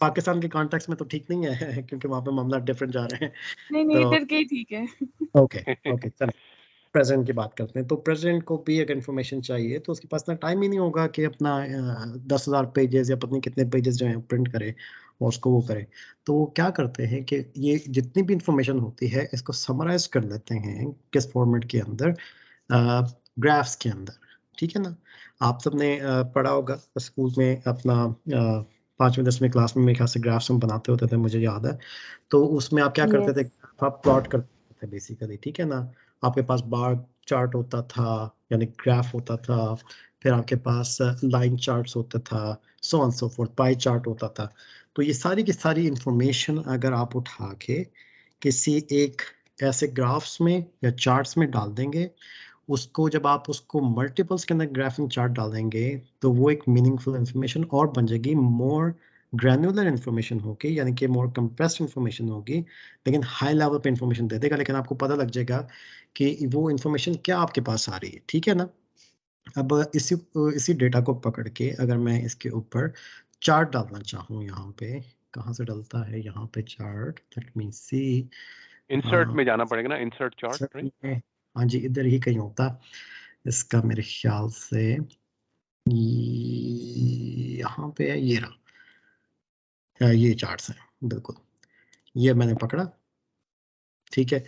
पाकिस्तान के कॉन्टेक्स्ट में तो ठीक नहीं है क्योंकि वहाँ पे मामला डिफरेंट जा रहे हैं। नहीं तो इधर के ही ठीक है। ओके चलो प्रेजेंट की बात करते हैं। तो प्रेजेंट को भी अगर इन्फॉर्मेशन चाहिए तो उसके पास इतना टाइम ही नहीं होगा कि अपना 10,000 पेजेस या पता कितने पेजेस जो हैं प्रिंट करे और उसको वो करे। तो वो क्या करते हैं कि ये जितनी भी इंफॉर्मेशन होती है इसको समराइज कर लेते हैं किस फॉर्मेट के अंदर, ग्राफ्स के अंदर। ठीक है ना, आप सबने पढ़ा होगा स्कूल में अपना 5वीं 10वीं क्लास में मेरे ख्याल से ग्राफ्स हम बनाते होते थे, मुझे याद है। तो उसमें आप क्या करते थे, आप प्लॉट करते थे बेसिकली। ठीक है ना, आपके पास बार चार्ट होता था यानी ग्राफ होता था, फिर आपके पास लाइन चार्ट्स होता था, so on so fourth, pie chart होता था। तो ये सारी की सारी इंफॉर्मेशन अगर आप उठा के किसी एक ऐसे ग्राफ्स में या चार्ट्स में डाल देंगे, उसको जब आप उसको मल्टीपल्स के अंदर ग्राफिंग चार्ट डालेंगे तो वो एक मीनिंगफुल इंफॉर्मेशन और बन जाएगी, मोर ग्रैन्युलर इंफॉर्मेशन होगी, यानी कि मोर कंप्रेस्ड इंफॉर्मेशन होगी, लेकिन हाई लेवल पे इंफॉर्मेशन दे देगा, लेकिन आपको पता लग जाएगा कि वो इंफॉर्मेशन क्या आपके पास आ रही है। ठीक है ना, अब इसी डेटा को पकड़ के अगर मैं इसके ऊपर चार्ट डालना चाहूँ, यहाँ पे कहाँ से डलता है यहाँ पे चार्ट, लेट मी सी, इंसर्ट में जाना पड़ेगा ना, इंसर्ट चार्ट, राइट? हाँ जी, इधर ही कहीं होता इसका मेरे ख्याल से, यहाँ पे है, ये रहा, ये चार्ट्स हैं बिल्कुल, ये मैंने पकड़ा। ठीक है,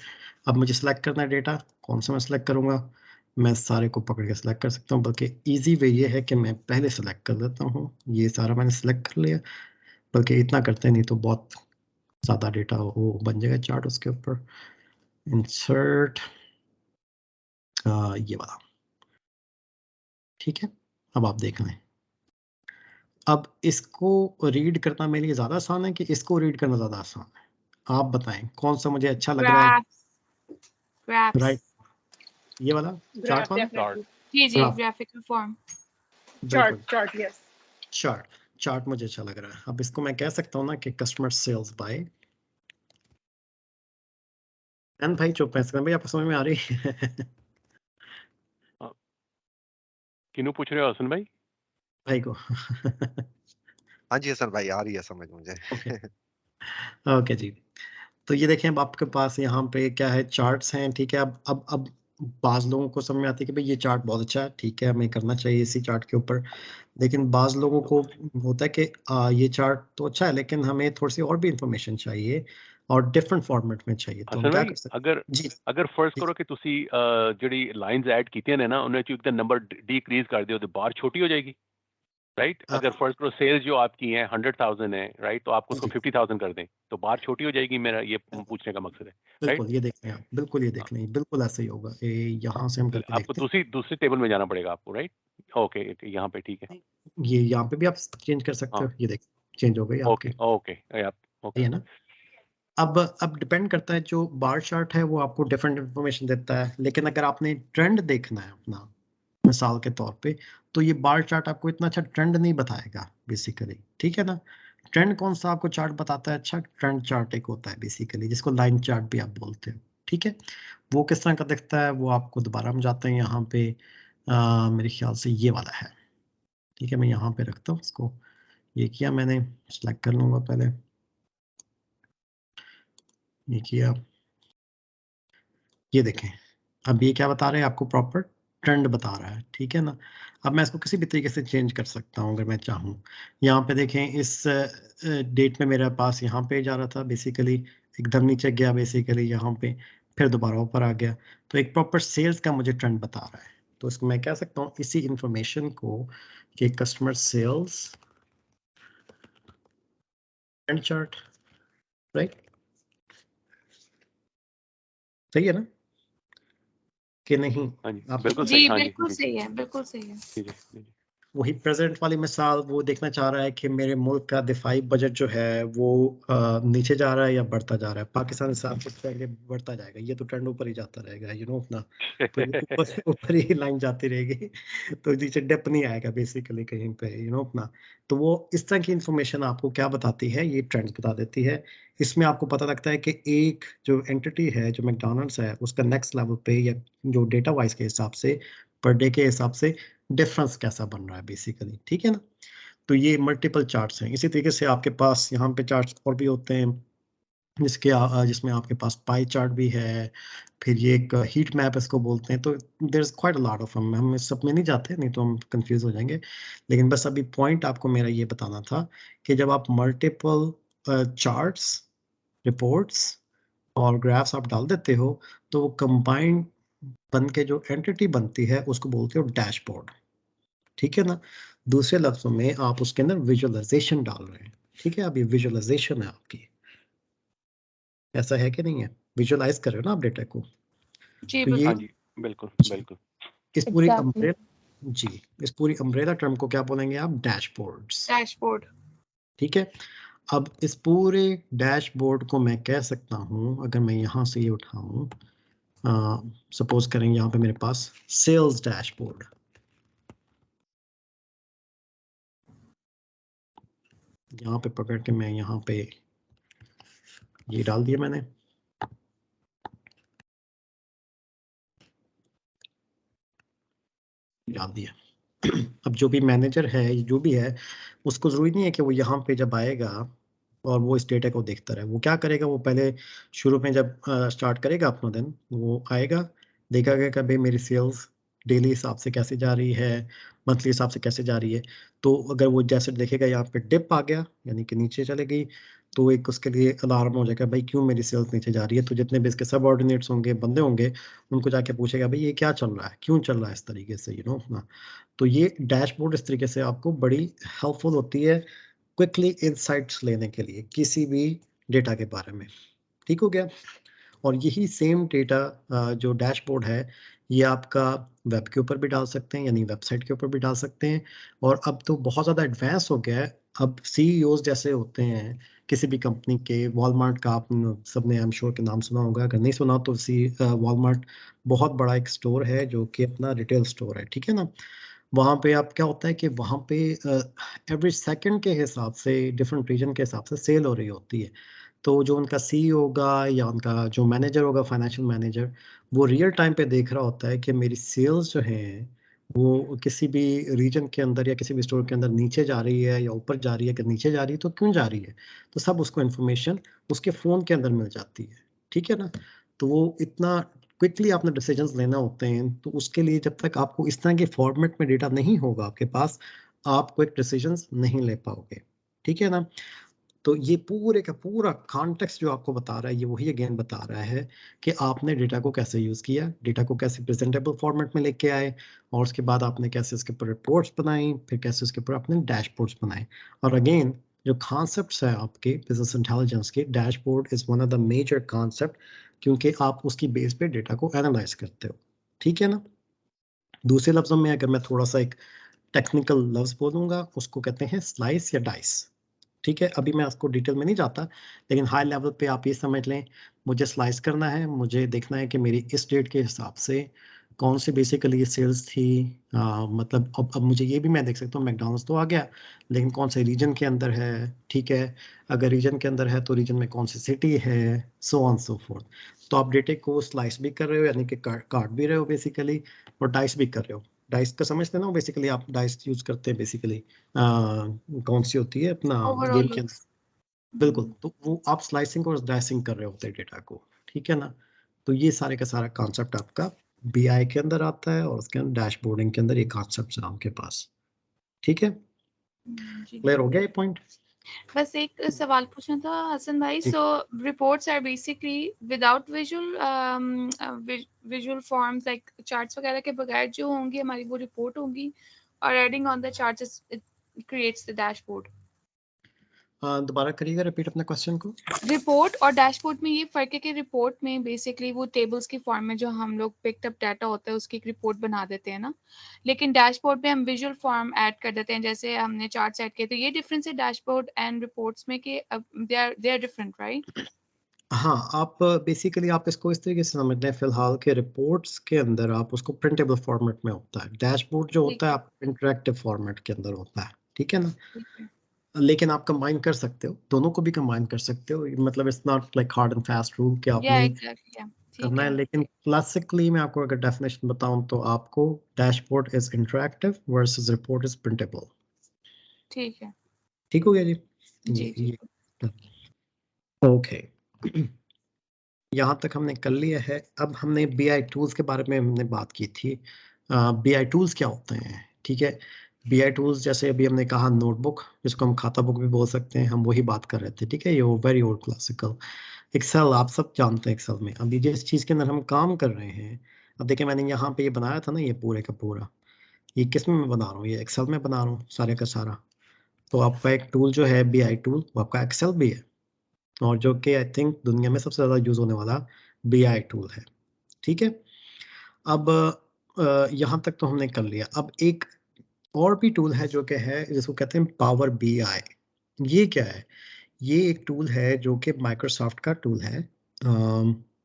अब मुझे सेलेक्ट करना है डेटा, कौन सा मैं सेलेक्ट करूंगा, मैं सारे को पकड़ के सेलेक्ट कर सकता हूँ, बल्कि इजी वे ये है कि मैं पहले सेलेक्ट कर लेता हूँ। ये सारा मैंने सेलेक्ट कर लिया, बल्कि इतना करते नहीं तो बहुत ज़्यादा डेटा वो बन जाएगा चार्ट उसके ऊपर। इंसर्ट ये वाला, ठीक है, अब आप देख लें। अब इसको रीड करना मेरे लिए ज़्यादा आसान है कि इसको रीड करना ज़्यादा आसान है, आप बताएं कौन सा मुझे अच्छा लग रहा है। राइट, ये वाला चार्ट वाला, जी जी, graphical form, chart yes, chart मुझे अच्छा लग रहा है। अब इसको मैं कह सकता हूँ ना कि कस्टमर सेल्स बाय, एन भाई चुप है, भाई आपको समझ में आ रही है? किन्नू पूछ रहे हो, हसन भाई? भाई को हाँ जी हसन भाई, आ रही है समझ मुझे। ओके जी, तो ये देखें अब आपके पास यहाँ पे क्या है, चार्ट्स हैं। ठीक है, अब बाज लोगों को समझ में आती है कि भाई ये चार्ट बहुत अच्छा है, ठीक है, हमें करना चाहिए इसी चार्ट के ऊपर, लेकिन बाज लोगों को होता है कि ये चार्ट तो अच्छा है लेकिन हमें थोड़ी सी और भी इंफॉर्मेशन चाहिए और डिफरेंट फॉर्मेट में चाहिए। तो हम क्या कर सकते हैं जी, अगर फर्ज करो कि ਤੁਸੀਂ ਜਿਹੜੀ ਲਾਈਨਸ ਐਡ ਕੀਤੀਆਂ ਨੇ ਨਾ ਉਹਨਾਂ ਚੋਂ ਇੱਕ ਦਾ ਨੰਬਰ डिक्रीज कर दियो तो बार छोटी हो जाएगी, राइट? अगर फर्ज करो सेल्स जो आपकी हैं 100,000 है, राइट, तो आपको उसको 50,000 कर दें तो बार छोटी हो जाएगी। मेरा ये पूछने का मकसद है, राइट? बिल्कुल ये देख लें आप, बिल्कुल ये देख लें, बिल्कुल ऐसे ही होगा। यहाँ से हम करके आपको देखते दूसरी टेबल में जाना पड़ेगा आपको, राइट? ओके, यहाँ पे ठीक है, हैं, ये यहाँ पे भी आप चेंज कर सकते हो, ये देख चेंज हो गई आपके, ओके ओके। है ना। अब डिपेंड करता है, जो बार चार्ट है वो आपको डिफरेंट इंफॉर्मेशन देता है, लेकिन अगर आपने ट्रेंड देखना है अपना, मिसाल के तौर पे, तो ये बार चार्ट आपको इतना अच्छा ट्रेंड नहीं बताएगा बेसिकली। ठीक है ना, ट्रेंड कौन सा आपको चार्ट बताता है अच्छा, ट्रेंड चार्ट एक होता है बेसिकली, जिसको लाइन चार्ट भी आप बोलते हो। ठीक है, वो किस तरह का दिखता है वो आपको दोबारा हम जाते हैं यहाँ पे, मेरे ख्याल से ये वाला है। ठीक है, मैं यहाँ पे रखता हूँ इसको, ये किया मैंने, सेलेक्ट कर लूंगा पहले, ये किया, ये देखें, अब ये क्या बता रहे हैं आपको, प्रॉपर ट्रेंड बता रहा है। ठीक है ना, अब मैं इसको किसी भी तरीके से चेंज कर सकता हूँ अगर मैं चाहूँ। यहाँ पे देखें, इस डेट में मेरे पास यहाँ पे जा रहा था बेसिकली, एकदम नीचे गया बेसिकली यहाँ पे, फिर दोबारा ऊपर आ गया, तो एक प्रॉपर सेल्स का मुझे ट्रेंड बता रहा है। तो इसको मैं कह सकता हूँ इसी इंफॉर्मेशन को कि customer sales trend chart, right, सही है ना कि नहीं? हाँ जी, आप बिल्कुल जी सही, हाँ जी, बिल्कुल सही है, बिल्कुल सही है। जी जी। वही प्रेजेंट वाली मिसाल, वो देखना चाह रहा है कि मेरे मुल्क का दिफाई बजट जो है वो नीचे जा रहा है या बढ़ता जा रहा है। पाकिस्तान हिसाब से पहले बढ़ता जाएगा, ये तो ट्रेंड ऊपर ही जाता रहेगा, यू नो अपना, तो ये ऊपर ही लाइन जाती रहेगी, तो नीचे डिप नहीं आएगा बेसिकली कहीं पे, यू नो अपना। तो वो इस तरह की इंफॉर्मेशन आपको क्या बताती है, ये ट्रेंड बता देती है। इसमें आपको पता लगता है कि एक जो एंटिटी है, जो मैकडॉनल्ड्स है, उसका नेक्स्ट लेवल पे या जो डेटा वाइज के हिसाब से, पर डे के हिसाब से डिफरेंस कैसा बन रहा है बेसिकली। ठीक है ना, तो ये मल्टीपल चार्ट्स हैं। इसी तरीके से आपके पास यहाँ पे चार्ट्स और भी होते हैं जिसमें आपके पास पाई चार्ट भी है, फिर ये एक हीट मैप इसको बोलते हैं। तो there is quite a lot of हम इस सब में नहीं जाते, नहीं तो हम कंफ्यूज हो जाएंगे। लेकिन बस अभी पॉइंट आपको मेरा ये बताना था कि जब आप मल्टीपल चार्ट्स, रिपोर्ट्स और ग्राफ्स आप डाल देते हो तो वो कंबाइंड बन के जो एंटिटी बनती है उसको बोलते हो डैशबोर्ड, ठीक है ना। दूसरे लफ्जों में आप उसके अंदर विजुअलाइजेशन डाल रहे हैं, ठीक है। अभी विजुअलाइजेशन है आपकी, ऐसा है कि नहीं है? विजुअलाइज कर रहे हो ना आप डेटा को। जी तो ये हाँ जी, बिल्कुल बिल्कुल। इस पूरी Exactly. अम्ब्रेला, जी, इस पूरी अम्ब्रेला टर्म को क्या बोलेंगे आप? Dashboards, dashboard. ठीक है। अब इस पूरे डैशबोर्ड को मैं कह सकता हूं, अगर मैं यहां से ये उठाऊं, सपोज करें यहाँ पे मेरे पास सेल्स डैशबोर्ड, यहाँ पे पकड़ के मैं यहाँ पे ये डाल दिया मैंने, डाल दिया। अब जो भी मैनेजर है, जो भी है, उसको जरूरी नहीं है कि वो यहाँ पे जब आएगा और वो इस डेटा को देखता रहे। वो क्या करेगा, वो पहले शुरू में जब स्टार्ट करेगा अपना दिन, वो आएगा, देखेगा कि भाई मेरी सेल्स डेली हिसाब से कैसे जा रही है, मंथली हिसाब से कैसे जा रही है। तो अगर वो जैसे देखेगा यहाँ पे डिप आ गया, यानी कि नीचे चले गई, तो एक उसके लिए अलार्म हो जाएगा, भाई क्यों मेरी सेल्स नीचे जा रही है। तो जितने भी इसके सब ऑर्डिनेट्स होंगे, बंदे होंगे, उनको जाके पूछेगा भाई ये क्या चल रहा है, क्यों चल रहा है इस तरीके से, यू नो ना। तो ये डैशबोर्ड इस तरीके से आपको बड़ी हेल्पफुल होती है क्विकली इंसाइट्स लेने के लिए किसी भी डेटा के बारे में, ठीक हो गया। और यही सेम डेटा जो डैशबोर्ड है, ये आपका वेब के ऊपर भी डाल सकते हैं, यानी वेबसाइट के ऊपर भी डाल सकते हैं। और अब तो बहुत ज़्यादा एडवांस हो गया है। अब सीईओज जैसे होते हैं किसी भी कंपनी के, वॉलमार्ट का आप सबने आई एम श्योर के नाम सुना होगा, अगर नहीं सुना तो वॉलमार्ट बहुत बड़ा एक स्टोर है जो कि अपना रिटेल स्टोर है, ठीक है ना। वहाँ पे आप क्या होता है कि वहाँ पे एवरी सेकंड के हिसाब से, डिफरेंट रीजन के हिसाब से सेल हो रही होती है। तो जो उनका सीईओ होगा या उनका जो मैनेजर होगा, फाइनेंशियल मैनेजर, वो रियल टाइम पे देख रहा होता है कि मेरी सेल्स जो हैं वो किसी भी रीजन के अंदर या किसी भी स्टोर के अंदर नीचे जा रही है या ऊपर जा रही है, कि नीचे जा रही है तो क्यों जा रही है। तो सब उसको इन्फॉर्मेशन उसके फ़ोन के अंदर मिल जाती है, ठीक है ना। तो वो इतना क्विकली आपने डिसीजंस लेना होते हैं, तो उसके लिए जब तक आपको इस तरह के फॉर्मेट में डेटा नहीं होगा आपके पास, आप क्विक डिसीजंस नहीं ले पाओगे, ठीक है ना। तो ये पूरे का पूरा कॉन्टेक्स्ट जो आपको बता रहा है, ये वही अगेन बता रहा है कि आपने डेटा को कैसे यूज किया, डेटा को कैसे प्रेजेंटेबल फॉर्मेट में लेके आए, और उसके बाद आपने कैसे उसके ऊपर रिपोर्ट्स बनाई, फिर कैसे उसके ऊपर आपने डैशबोर्ड्स बनाए। और अगेन जो कॉन्सेप्ट्स है आपके बिजनेस इंटेलिजेंस के, dashboard is one of the major concept, क्योंकि आप उसकी बेस पे डेटा को एनालाइज करते हो, ठीक है ना। दूसरे लफ्जों में अगर मैं थोड़ा सा एक टेक्निकल लफ्ज बोलूंगा, उसको कहते हैं स्लाइस या डाइस, ठीक है। अभी मैं आपको डिटेल में नहीं जाता, लेकिन हाई लेवल पे आप ये समझ लें, मुझे स्लाइस करना है, मुझे देखना है कि मेरी इस डेट के हिसाब से कौन सी बेसिकली सेल्स थी। मतलब अब मुझे ये भी मैं देख सकता हूँ, मैकडॉनल्ड्स तो आ गया, लेकिन कौन से रीजन के अंदर है, ठीक है। अगर रीजन के अंदर है तो रीजन में कौन सी सिटी है, सो ऑन सो फोर्थ। तो आप डेटे को स्लाइस भी कर रहे हो, यानी कि काट भी रहे हो बेसिकली, और डाइस भी कर रहे हो। डाइस का समझते ना, बेसिकली आप डाइस यूज करते हैं बेसिकली, कौन सी होती है अपना गेम ओवरऑल के अंदर, बिल्कुल। तो वो आप स्लाइसिंग और डाइसिंग कर रहे होते हैं डेटा को, ठीक है ना। तो ये सारे का सारा कॉन्सेप्ट आपका बीआई के अंदर आता है, और उसके अंदर डैशबोर्डिंग के अंदर ये कॉन्सेप्ट है आपके पास, ठीक है। जी। क्लियर हो गया ये पॉइंट? बस एक सवाल पूछना था हसन भाई। जी। So reports are basically without visual forms like charts वगैरह के बगैर जो होंगी हमारी वो रिपोर्ट होंगी, और adding on the charts it creates the dashboard. दोबारा करिएगा, रिपीट अपने क्वेश्चन को। रिपोर्ट और डैशबोर्ड में ये फर्क है कि रिपोर्ट में बेसिकली वो टेबल्स की फॉर्म में जो हम लोग पिक्ड अप डाटा होता है उसकी एक रिपोर्ट बना देते हैं ना, लेकिन डैशबोर्ड में हम विजुअल फॉर्म ऐड कर देते हैं, जैसे हमने चार्ट्स ऐड किए। तो ये डिफरेंस है डैशबोर्ड एंड रिपोर्ट्स में कि दे आर डिफरेंट, राइट? हाँ, आप बेसिकली आप इसको इस तरीके से समझ लें फिलहाल के रिपोर्ट्स के अंदर आप उसको प्रिंटेबल फॉर्मेट में होता है, डैशबोर्ड जो ठीक होता है है, आप इंटरेक्टिव फॉर्मेट के अंदर होता है, ठीक है ना। ठीक है। लेकिन आप कंबाइन कर सकते हो, दोनों को भी कंबाइन कर सकते हो, मतलब it's not like hard and fast rule कि या आपने एग्जैक्टली, या ठीक करना है। है। लेकिन क्लासिकली मैं आपको अगर डेफिनेशन बताऊं तो आपको dashboard is interactive versus report is printable. ठीक है ठीक हो गया जी? जी जी ओके, यहाँ तक हमने कर लिया है। अब हमने BI टूल्स के बारे में हमने बात की थी। BI टूल्स क्या होते हैं? ठीक है, BI टूल्स जैसे अभी हमने कहा नोटबुक, जिसको हम खाता बुक भी बोल सकते हैं, हम वही बात कर रहे थे। ठीक है, ये वेरी ओल्ड क्लासिकल। एक्सेल आप सब जानते हैं। एक्सेल में अभी जिस चीज़ के अंदर हम काम कर रहे हैं, अब देखिए मैंने यहाँ पे ये बनाया था ना, ये पूरे का पूरा, ये किस में मैं बना रहा हूँ? ये एक्सेल में बना रहा हूँ सारे का सारा। तो आपका एक टूल जो है BI टूल, वो आपका एक्सेल भी है, और जो कि आई थिंक दुनिया में सबसे ज़्यादा यूज़ होने वाला BI टूल है। ठीक है, अब यहाँ तक तो हमने कर लिया। अब एक और भी टूल है जो कि है, जिसको कहते हैं पावर BI। ये क्या है? ये एक टूल है जो कि माइक्रोसॉफ्ट का टूल है।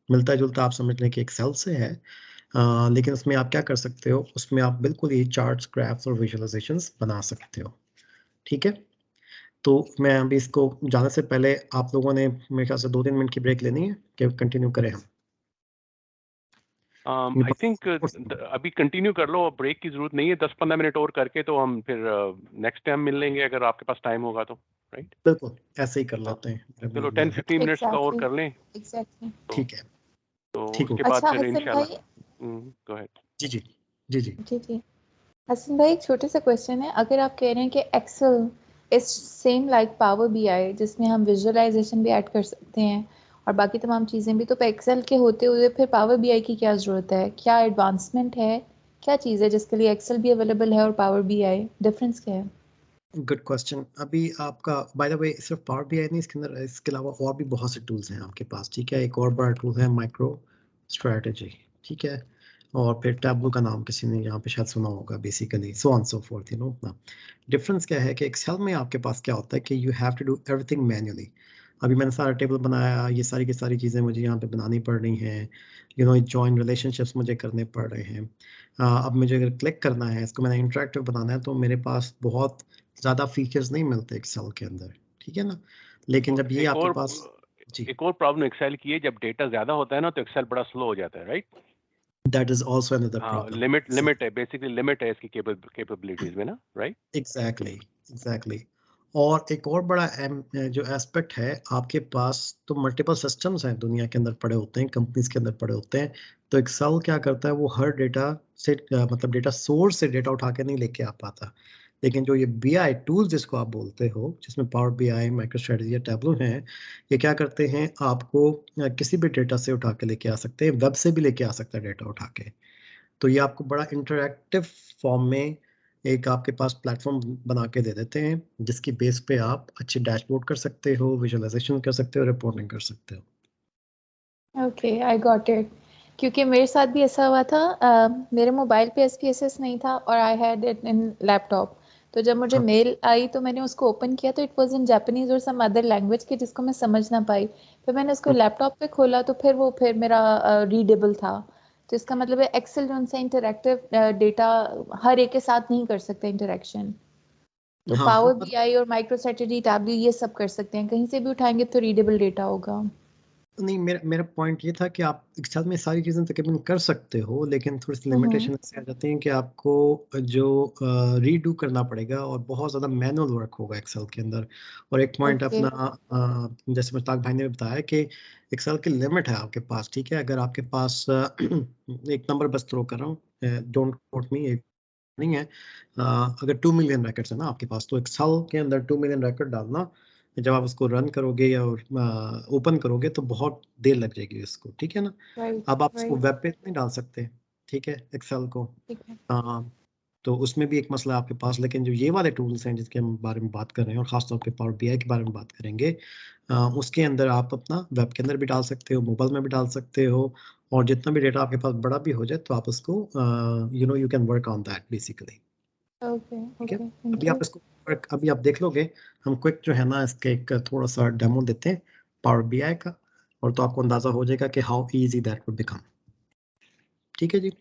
मिलता जुलता आप समझ लें कि एक्सेल से है, लेकिन उसमें आप क्या कर सकते हो, उसमें आप बिल्कुल ही चार्ट्स, ग्राफ्स और विजुअलाइजेशंस बना सकते हो। ठीक है, तो मैं अभी इसको जाने से पहले आप लोगों ने मेरे ख्याल से 2-3 मिनट की ब्रेक लेनी है कि कंटिन्यू करें हम? आई थिंक अभी कंटिन्यू कर लो, ब्रेक की जरूरत नहीं है। 10-15 मिनट और करके तो हम फिर नेक्स्ट टाइम मिल लेंगे अगर आपके पास टाइम होगा तो, राइट? बिल्कुल ऐसे ही कर लेते हैं। चलो 10-15 मिनट्स का और कर लें। एग्जैक्टली ठीक है, तो ठीक हो उसके गया। बाद अच्छा फिर हसन इंशाल्लाह। भाई, गो अहेड। जी जी जी जी जी जी हसन भाई, एक छोटे सा क्वेश्चन है। अगर आप कह रहे हैं कि Excel is same like Power BI, जिसमें हम विजुअलाइजेशन भी ऐड कर सकते हैं और बाकी तमाम चीज़ें भी, तो एक्सेल के होते हुए फिर पावर बीआई की क्या ज़रूरत है? क्या एडवांसमेंट है, क्या चीज़ है जिसके लिए एक्सेल भी अवेलेबल है और पावर बीआई? डिफरेंस क्या है? Good question. अभी आपका बाय द वे सिर्फ पावर BI नहीं, इसके अंदर इसके अलावा और भी बहुत से टूल्स हैं आपके पास। ठीक है, एक और बड़ा टूल है माइक्रो स्ट्रैटेजी। ठीक है, और फिर टैबलू का नाम किसी ने यहाँ पे शायद सुना होगा, basically so on so fourth, you know. Difference क्या है कि एक्सेल में आपके पास क्या होता है कि you have to do everything manually. अभी मैंने सारा टेबल बनाया, ये सारी की सारी चीज़ें मुझे यहाँ पे बनानी पड़ रही हैं, यू नो, जॉइन रिलेशनशिप्स मुझे करने पड़ रहे हैं। अब मुझे अगर क्लिक करना है, इसको मैंने इंटरेक्टिव बनाना है, तो मेरे पास बहुत ज़्यादा फीचर्स नहीं मिलते एक्सेल के अंदर। ठीक है ना, लेकिन जब ये आपके पास, जी, एक और प्रॉब्लम एक्सेल की है, जब डेटा ज्यादा होता है ना तो एक्सेल बड़ा स्लो हो जाता है, right? That is also another हाँ, प्रॉब्लम। लिमिट है, बेसिकली लिमिट है इसकी कैपेबिलिटीज में ना, राइट? एग्जैक्टली। और एक और बड़ा जो एस्पेक्ट है, आपके पास तो मल्टीपल सिस्टम्स हैं दुनिया के अंदर पड़े होते हैं, कंपनीज के अंदर पड़े होते हैं। तो एक्सेल क्या करता है, वो हर डेटा से मतलब डेटा सोर्स से डेटा उठा के नहीं लेके आ पाता। लेकिन जो ये BI टूल जिसको आप बोलते हो, जिसमें पावर BI, माइक्रो स्ट्रेटजी या टैबलो हैं, ये क्या करते हैं, आपको किसी भी डेटा से उठा के लेके आ सकते हैं, वेब से भी लेके आ सकता है डेटा उठा के। तो ये आपको बड़ा इंटरैक्टिव फॉर्म में एक आपके पास प्लेटफॉर्म बना के दे देते हैं, जिसकी बेस पे आप अच्छे डैशबोर्ड कर सकते हो, विजुअलाइजेशन कर सकते हो, रिपोर्टिंग कर सकते हो। Okay, I got it. क्योंकि मेरे साथ भी ऐसा हुआ था, मेरे मोबाइल पे SPSS नहीं था और I had it in laptop. तो जब मुझे हाँ, मेल आई तो मैंने उसको ओपन किया, तो इट वाज इन जापानीज और सम अदर लैंग्वेज के, जिसको मैं समझ ना पाई। फिर मैंने उसको लैपटॉप पे खोला तो फिर मेरा रीडेबल था। तो इसका मतलब है एक्सेल जो उनसे इंटरैक्टिव डेटा हर एक के साथ नहीं कर सकते इंटरेक्शन। तो हाँ, पावर हाँ, BI और माइक्रो स्ट्रेटजी, टैबलू, ये सब कर सकते हैं। कहीं से भी उठाएंगे तो रीडेबल डेटा होगा। नहीं, मेरा मेरा पॉइंट ये था कि आप एक साथ में सारी चीज़ें तकरीबन कर सकते हो, लेकिन थोड़ी सी लिमिटेशन ऐसे आ जाती हैं कि आपको जो रीडू करना पड़ेगा और बहुत ज़्यादा मैनुअल वर्क होगा एक्सेल के अंदर। और एक पॉइंट ओके। अपना जैसे मुश्ताक भाई ने बताया कि एक्सेल की लिमिट है आपके पास। ठीक है, अगर आपके पास एक नंबर बस थ्रो कर रहा हूँ, डोंट कोट मी, नहीं है, अगर 2 मिलियन रैकेट्स है ना आपके पास, तो एक्सेल के अंदर 2 मिलियन रैकेट डालना, जब आप उसको रन करोगे या ओपन करोगे तो बहुत देर लग जाएगी इसको। ठीक है ना, राइट अब आप इसको राइट। वेब पे नहीं डाल सकते। ठीक है, एक्सेल को, ठीक है। तो उसमें भी एक मसला है आपके पास। लेकिन जो ये वाले टूल्स हैं जिसके हम बारे में बात कर रहे हैं, और खासतौर पे पावर BI के बारे में बात करेंगे, उसके अंदर आप अपना वेब के अंदर भी डाल सकते हो, मोबाइल में भी डाल सकते हो, और जितना भी डेटा आपके पास बड़ा भी हो जाए तो आप उसको you know, you can work on that basically. Okay ठीक है, ओके, थैंक अभी आप यू। इसको अभी आप देख लोगे। हम क्विक जो है ना, इसके एक थोड़ा सा डेमो देते हैं पावर BI का, और तो आपको अंदाजा हो जाएगा कि how easy that would become. ठीक है जी,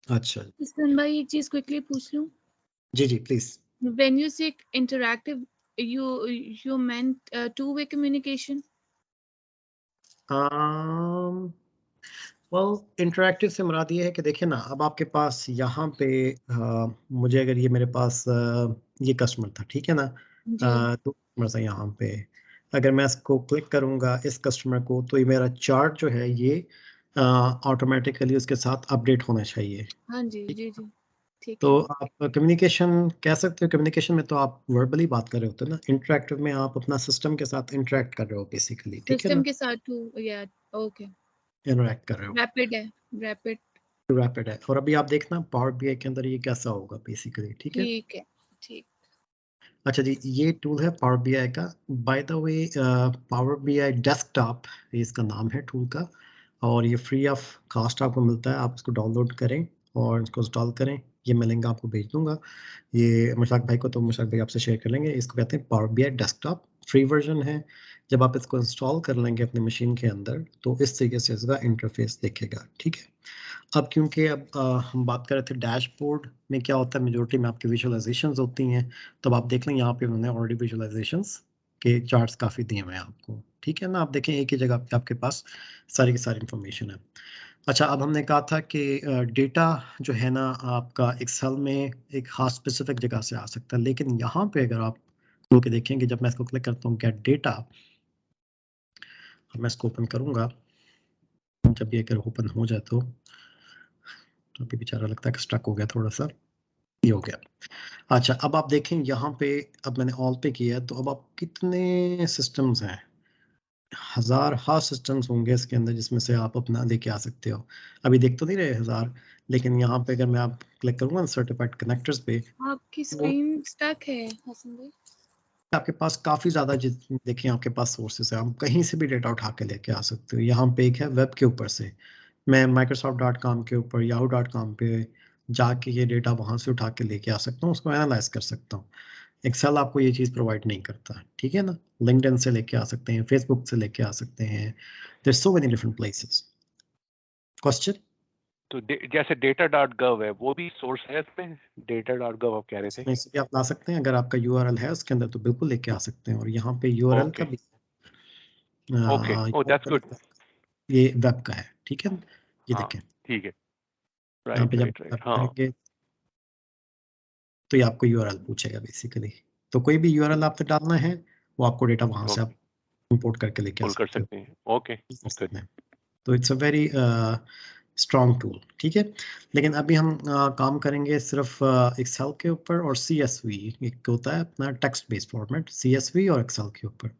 अच्छा हसन भाई, एक चीज क्विकली पूछ लूं? जी जी please. When you say interactive, you meant two-way communication? Well, interactive से मुराद ये है कि देखिए ना, अब आपके पास यहाँ पे मुझे अगर ये मेरे पास ये कस्टमर था, ठीक है ना। जी दो कस्टमर है यहाँ पे। अगर मैं इसको क्लिक करूंगा इस कस्टमर को, तो ये मेरा चार्ट जो है ये ऑटोमेटिकली उसके साथ अपडेट होना चाहिए। हाँ जी जी जी ठीक तो है। आप कम्युनिकेशन कह सकते हो, कम्युनिकेशन में तो आप वर्बली बात कर रहे होते हैं ना, इंटरेक्टिव में आप अपना सिस्टम के साथ इंटरेक्ट कर रहे हो बेसिकली, ठीक है सिस्टम ना, के साथ टू या ओके इंटरेक्ट कर रहे हो, रैपिड है रैपिड रैपिड है। और अभी आप देखना पावर बीआई के अंदर ये कैसा होगा बेसिकली, ठीक है। ठीक है ठीक। अच्छा जी, ये टूल है पावर बीआई का। Bye the way power BI desktop इसका नाम है टूल का, और ये फ्री ऑफ कॉस्ट आपको मिलता है। आप इसको डाउनलोड करें और इसको इंस्टॉल करें। ये मैं लिंक आपको भेज दूंगा, ये मुशताक भाई को, तो मुशताक भाई आपसे शेयर कर लेंगे। इसको कहते हैं power BI desktop, free version है। जब आप इसको इंस्टॉल कर लेंगे अपनी मशीन के अंदर, तो इस तरीके से इसका इंटरफेस दिखेगा, ठीक है। अब क्योंकि अब हम बात कर रहे थे डैशबोर्ड में क्या होता है, मेजोरिटी में आपकी विजुअलाइजेशंस होती हैं। तो आप देख लें यहाँ पे उन्होंने ऑलरेडी विजुअलाइजेशंस के चार्ट्स काफ़ी दिए हुए हैं आपको, ठीक है ना। आप देखें एक ही जगह पे आपके पास सारी की सारी इंफॉर्मेशन है। अच्छा, अब हमने कहा था कि डेटा जो है ना आपका एक्सेल में एक खास स्पेसिफिक जगह से आ सकता है, लेकिन यहाँ पे अगर आप खोल के देखेंगे, जब मैं इसको क्लिक करता हूँ गेट डेटा, मैं इसको ओपन करूँगा, जब ये अगर ओपन हो जाए तो अभी बेचारा लगता है कि स्टक हो गया थोड़ा सा, ये हो गया। अच्छा, अब आप देखें यहाँ पे, अब मैंने ऑल पे किया है, तो अब आप कितने सिस्टम्स हैं, हजार सिस्टम्स होंगे इसके अंदर, जिसमें से आप अपना लेके आ सकते हो। अभी देख तो नहीं रहे हजार, लेकिन यहाँ पे अगर मैं आप क्लिक करूँगा सर्टिफाइड कनेक्टर्स पे, आपकी तो स्क्रीन स्टक है हसन भाई। आपके पास काफी ज्यादा देखें आपके पास सोर्सेस है, आप कहीं से भी डेटा उठा के लेके आ सकते हो। यहाँ पे एक है वेब के ऊपर से, मैं Microsoft.com के ऊपर Yahoo.com पे जाके ये डेटा वहां से उठा के लेके आ सकता हूँ, उसको एनालाइज कर सकता हूँ। एक्सेल आपको ये चीज़ प्रोवाइड नहीं करता, ठीक है ना। लिंक्डइन से लेके आ सकते हैं, फेसबुक से लेके आ सकते हैं, there so many different places. Question? तो जैसे data.gov है, वो भी सोर्स है इसमें? data.gov आप कह रहे थे? इसमें से भी आप ला सकते हैं, अगर आपका यूआरएल है उसके अंदर तो बिल्कुल लेके आ सकते हैं। और यहाँ पे यूआरएल का भी ओके, ओह दैट्स गुड। ये वेब का है, ठीक है। ये हाँ देखें ठीक है, यहाँ पे राइट जब राइट राइट। आप हाँ करेंगे तो ये आपको यूआरएल पूछेगा बेसिकली। तो कोई भी यूआरएल आपसे डालना है, वो आपको डेटा वहां से आप इंपोर्ट करके लेके आ पुल कर सकते हो, सकते हैं। Okay good. तो it's a very strong tool, ठीक है। लेकिन अभी हम काम करेंगे सिर्फ एक्सेल के ऊपर और CSV, एक होता है अपना टेक्स्ट बेस्ड फॉर्मेट, CSV और एक्सेल के ऊपर।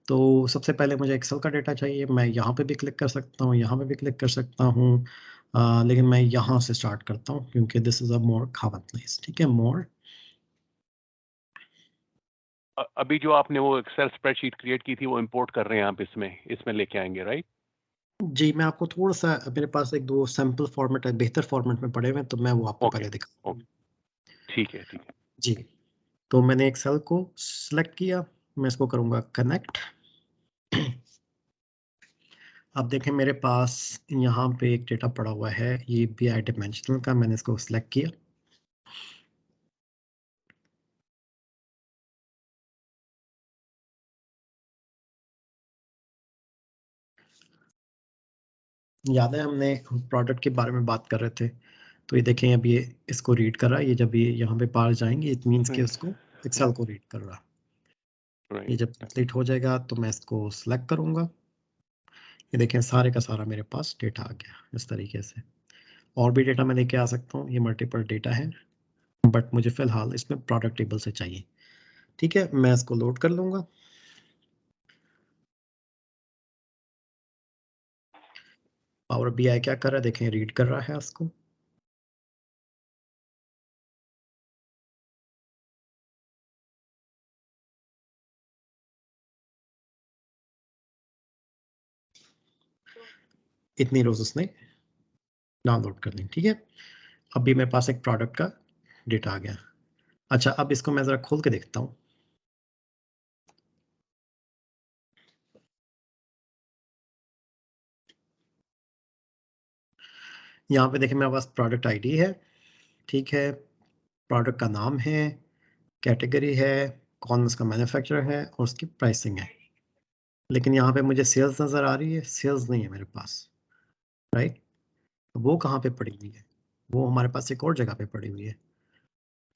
तो सबसे पहले मुझे एक्सेल का डेटा चाहिए। मैं यहाँ पे भी क्लिक कर सकता हूँ, यहाँ पे भी क्लिक कर सकता हूँ, लेकिन मैं यहाँ से स्टार्ट करता हूँ क्योंकि this is a more common place, ठीक है। मोर, अभी जो आपने वो एक्सेल स्प्रेडशीट क्रिएट की थी, वो इंपोर्ट कर रहे हैं आप इसमें लेके आएंगे, राइट? जी मैं आपको थोड़ा सा, मेरे पास एक दो सैम्पल फॉर्मेट है बेहतर फॉर्मेट में पड़े हुए हैं, तो मैं वो आपको ओके पहले दिखा। ठीक है ठीक है। जी, तो मैंने एक सेल को सिलेक्ट किया, मैं इसको करूंगा कनेक्ट। अब देखें मेरे पास यहाँ पे एक डेटा पड़ा हुआ है, ये BI डायमेंशनल का, मैंने इसको सिलेक्ट किया। याद है हमने प्रोडक्ट के बारे में बात कर रहे थे, तो ये देखें अब ये इसको रीड कर रहा है। ये जब ये यहाँ पे पार जाएंगे, इट मीन्स कि उसको एक्सेल को रीड कर रहा है। ये जब कंप्लीट हो जाएगा तो मैं इसको सिलेक्ट करूंगा। ये देखें सारे का सारा मेरे पास डेटा आ गया इस तरीके से। और भी डेटा मैं लेके आ सकता हूँ, ये मल्टीपल डेटा है, बट मुझे फिलहाल इसमें प्रोडक्ट टेबल से चाहिए, ठीक है। मैं इसको लोड कर लूंगा। पावर BI क्या कर रहा है देखें, रीड कर रहा है उसको। इतनी रोज उसने डाउनलोड कर ली, ठीक है। अभी मेरे पास एक प्रोडक्ट का डेटा आ गया। अच्छा, अब इसको मैं जरा खोल के देखता हूँ। यहाँ पे देखें मेरे पास प्रोडक्ट आईडी है, ठीक है, प्रोडक्ट का नाम है, कैटेगरी है, कौन उसका मैन्युफैक्चरर है और उसकी प्राइसिंग है। लेकिन यहाँ पे मुझे सेल्स नजर आ रही है, सेल्स नहीं है मेरे पास, राइट। वो कहाँ पे पड़ी हुई है? वो हमारे पास एक और जगह पे पड़ी हुई है।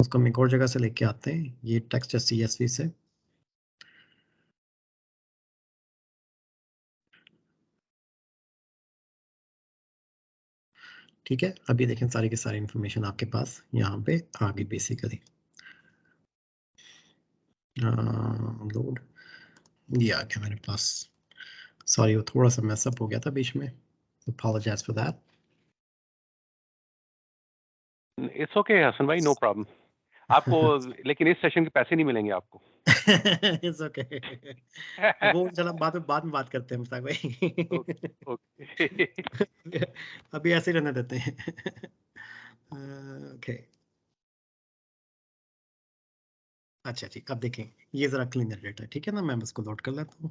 उसको हम एक और जगह से लेके आते हैं, ये टेक्स्ट है CSV से। ठीक है, अभी देखें सारी की सारी इंफॉर्मेशन आपके पास यहाँ पे आ गई बेसिकली। लोड ये आ गया मेरे पास। सॉरी, वो थोड़ा सा मैसअप हो गया था बीच में, apologize for that. It's okay Hasan भाई, नो प्रॉब्लम। आपको लेकिन इस सेशन के पैसे नहीं मिलेंगे आपको। It's okay. वो चलो बाद में बात करते हैं मुस्ताक भाई। ओके अभी ऐसे ही रहने देते हैं। ओके अच्छा ठीक, अब देखें ये जरा क्लीनर डेटा है, ठीक है ना, मैं इसको लोड कर लेता हूँ।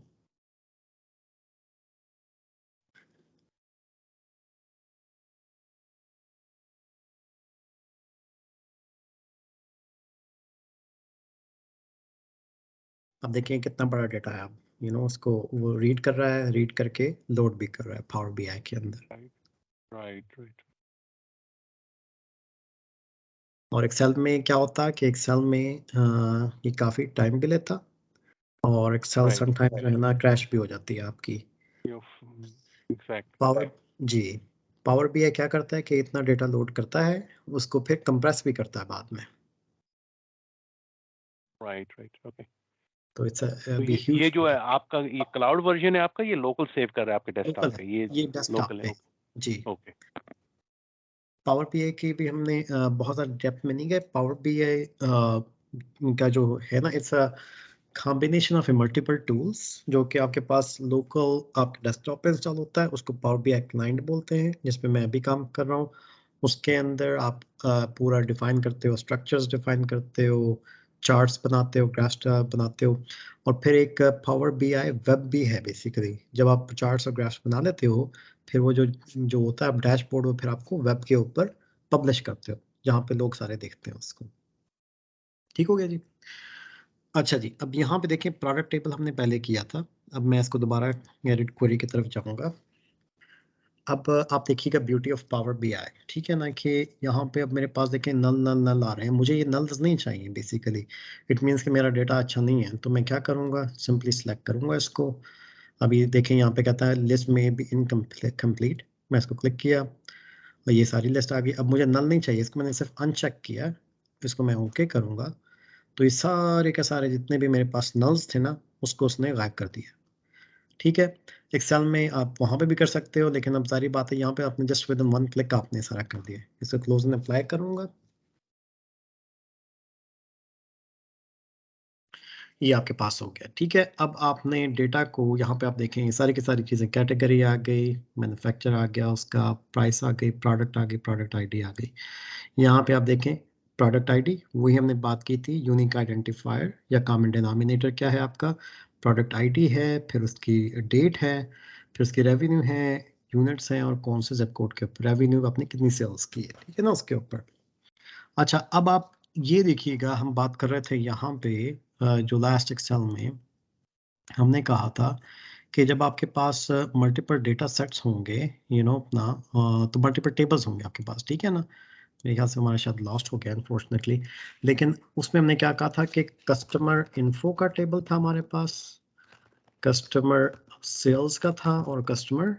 अब देखिए कितना बड़ा डेटा है, आप उसको वो रीड कर रहा है, रीड करके लोड भी कर रहा है पावर BI के अंदर। राइट। और एक्सेल में क्या होता है कि एक्सेल में ये काफ़ी टाइम भी लेता, और एक्सेल समटाइम जो है ना क्रैश भी हो जाती है आपकी। पावर जी, पावर BI क्या करता है कि इतना डेटा लोड करता है, उसको फिर कंप्रेस भी करता है बाद में। Right okay. तो इट्स ये जो है आपका, ये क्लाउड वर्जन है आपका, ये लोकल सेव कर रहा है आपके डेस्कटॉप पे? ये डेस्कटॉप पे है जी। ओके। पावर BI की भी हमने बहुत ज़्यादा डेप्थ में नहीं गए। पावर BI का जो है ना, it's a combination of multiple tools जो कि आपके पास लोकल आपके डेस्कटॉप पे इंस्टॉल होता है, उसको पावर BI क्लाइंट बोलते हैं, जिसपे मैं भी काम कर रहा हूँ। उसके अंदर आप पूरा डिफाइन करते हो, स्ट्रक्चर्स डिफाइन करते हो, चार्ट्स बनाते हो, ग्राफ्स बनाते हो, और फिर एक पावर BI वेब भी है बेसिकली। जब आप चार्ट्स और ग्राफ्स बना लेते हो, फिर वो जो होता है डैशबोर्ड, वो फिर आपको वेब के ऊपर पब्लिश करते हो, जहाँ पे लोग सारे देखते हैं उसको। ठीक हो गया जी। अच्छा जी, अब यहाँ पे देखें प्रोडक्ट टेबल हमने पहले किया था, अब मैं इसको दोबारा एडिट क्वेरी की तरफ जाऊँगा। अब आप देखिएगा ब्यूटी ऑफ पावर BI, ठीक है ना, कि यहाँ पे अब मेरे पास देखें नल आ रहे हैं, मुझे ये नल्स नहीं चाहिए बेसिकली। इट मीन्स कि मेरा डेटा अच्छा नहीं है, तो मैं क्या करूँगा, सिंपली सेलेक्ट करूँगा इसको। अभी देखें यहाँ पे कहता है लिस्ट में भी इनकम्प्लीट, मैं इसको क्लिक किया और ये सारी लिस्ट आ गई। अब मुझे नल नहीं चाहिए, इसको मैंने सिर्फ अनचेक किया, इसको मैं ओके करूँगा, तो ये सारे के सारे जितने भी मेरे पास नल्स थे ना, उसको उसने गायब कर दिया। ठीक है, एक्सेल में आप वहाँ पे भी कर सकते हो, लेकिन अब सारी बात है यहाँ पे आपने जस्ट विद वन क्लिक आपने सारा कर दिया। इसको क्लोज एंड अप्लाई करूँगा, ये आपके पास हो गया। ठीक है, अब आपने डेटा को यहाँ पे आप देखें, ये सारी की सारी चीज़ें, कैटेगरी आ गई, मैन्युफैक्चर आ गया, उसका प्राइस आ गई, प्रोडक्ट आ गई, प्रोडक्ट आईडी आ गई। यहाँ पे आप देखें प्रोडक्ट आईडी, वही हमने बात की थी, यूनिक आइडेंटिफायर या कॉमन डिनोमिनेटर क्या है आपका, प्रोडक्ट आईडी है, फिर उसकी डेट है, फिर उसकी रेवेन्यू है, यूनिट्स हैं, और कौन से ज़िप कोड के ऊपर रेवेन्यू आपने कितनी सेल्स की है, ठीक है ना, उसके ऊपर। अच्छा, अब आप ये देखिएगा, हम बात कर रहे थे यहाँ पे जो लास्ट एक्सेल में हमने कहा था कि जब आपके पास मल्टीपल डेटा सेट्स होंगे, अपना तो मल्टीपल टेबल्स होंगे आपके पास, ठीक है ना। मेरे ख्याल से हमारा शायद लॉस्ट हो गया अनफॉर्चुनेटली, लेकिन उसमें हमने क्या कहा था कि कस्टमर इन्फो का टेबल था हमारे पास, कस्टमर सेल्स का था, और कस्टमर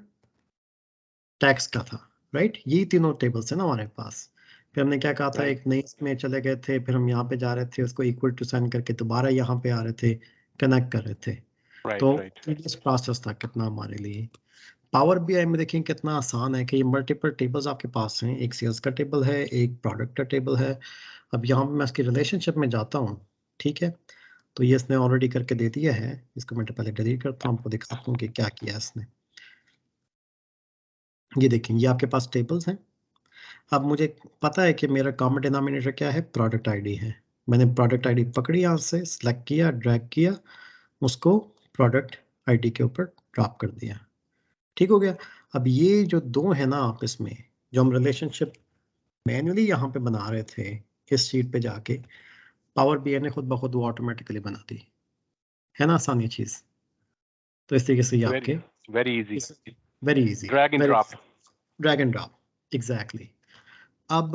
टैक्स का था, राइट। ये तीनों टेबल्स है ना हमारे पास। फिर हमने क्या कहा था, एक नई में चले गए थे, फिर हम यहाँ पे जा रहे थे, उसको इक्वल टू साइन करके दोबारा यहाँ पे आ रहे थे, कनेक्ट कर रहे थे। तो इस प्रोसेस था कितना हमारे लिए। पावर BI में देखें कितना आसान है कि ये मल्टीपल टेबल्स आपके पास हैं, एक सेल्स का टेबल है, एक प्रोडक्ट का टेबल है। अब यहाँ पे मैं इसकी रिलेशनशिप में जाता हूँ, ठीक है, तो ये इसने ऑलरेडी करके दे दिया है। इसको मैं पहले डिलीट करता हूँ, आपको दिखाता हूँ कि क्या किया इसने। ये देखें, ये आपके पास टेबल्स हैं। अब मुझे पता है कि मेरा कॉमन डिनोमिनेटर क्या है, प्रोडक्ट आईडी है। मैंने प्रोडक्ट आईडी पकड़ी, यहाँ से सिलेक्ट किया, ड्रैग किया, उसको प्रोडक्ट आईडी के ऊपर ड्रॉप कर दिया। ठीक हो गया। अब ये जो दो है ना आपस में, जो हम रिलेशनशिप मैन्युअली यहाँ पे बना रहे थे, इस शीट पे जाके पावर BI ने खुद ब खुद वो ऑटोमेटिकली बना दी, है ना, आसान ये चीज। तो इस तरीके से ये आपके very easy drag and drop exactly. अब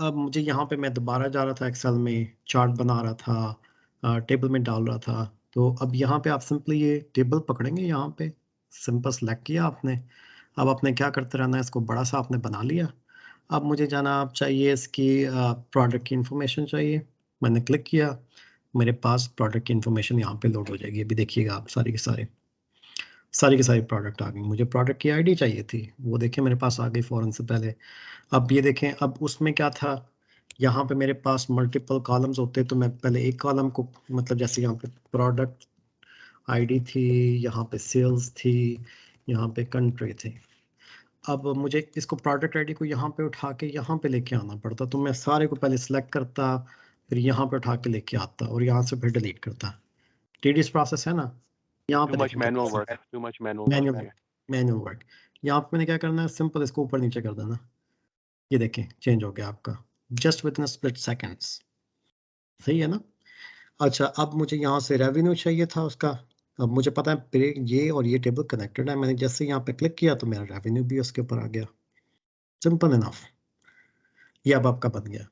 अब मुझे यहाँ पे मैं दोबारा जा रहा था एक्सेल में, चार्ट बना रहा था, टेबल में डाल रहा था। तो अब यहाँ पे आप सिंपली ये टेबल पकड़ेंगे, यहाँ पे सिंपल सेलेक्ट किया आपने। अब आपने क्या करते रहना है, इसको बड़ा सा आपने बना लिया। अब मुझे जाना, आप चाहिए इसकी प्रोडक्ट की इंफॉर्मेशन चाहिए, मैंने क्लिक किया, मेरे पास प्रोडक्ट की इंफॉर्मेशन यहाँ पे लोड हो जाएगी। अभी देखिएगा आप, सारी की सारी प्रोडक्ट आ गई। मुझे प्रोडक्ट की आईडी चाहिए थी, वो देखिए मेरे पास आ गई फ़ौरन से पहले। अब ये देखें, अब उसमें क्या था, यहाँ पे मेरे पास मल्टीपल कॉलम्स होते, तो मैं पहले एक कॉलम को, मतलब जैसे यहाँ पे प्रोडक्ट आईडी थी, यहाँ पे सेल्स थी, यहाँ पे कंट्री थी। अब मुझे इसको प्रोडक्ट आईडी को यहाँ पे उठा के यहाँ पे लेके आना पड़ता, तो मैं सारे को पहले सिलेक्ट करता, फिर यहाँ पे उठा के लेके आता और यहाँ से फिर डिलीट करता। टीडियस प्रोसेस है ना। यहाँ पे मैनुअल वर्क। यहाँ पे मैंने क्या करना है, सिंपल इसको ऊपर नीचे कर देना। ये देखें चेंज हो गया आपका, just with in split seconds. सही है ना। अच्छा, अब मुझे यहाँ से रेवेन्यू चाहिए था उसका। अब मुझे पता है ये और ये टेबल कनेक्टेड है, मैंने जैसे यहाँ पे क्लिक किया तो मेरा रेवेन्यू भी उसके ऊपर आ गया। सिंपल इनफ, ये अब आपका बन गया।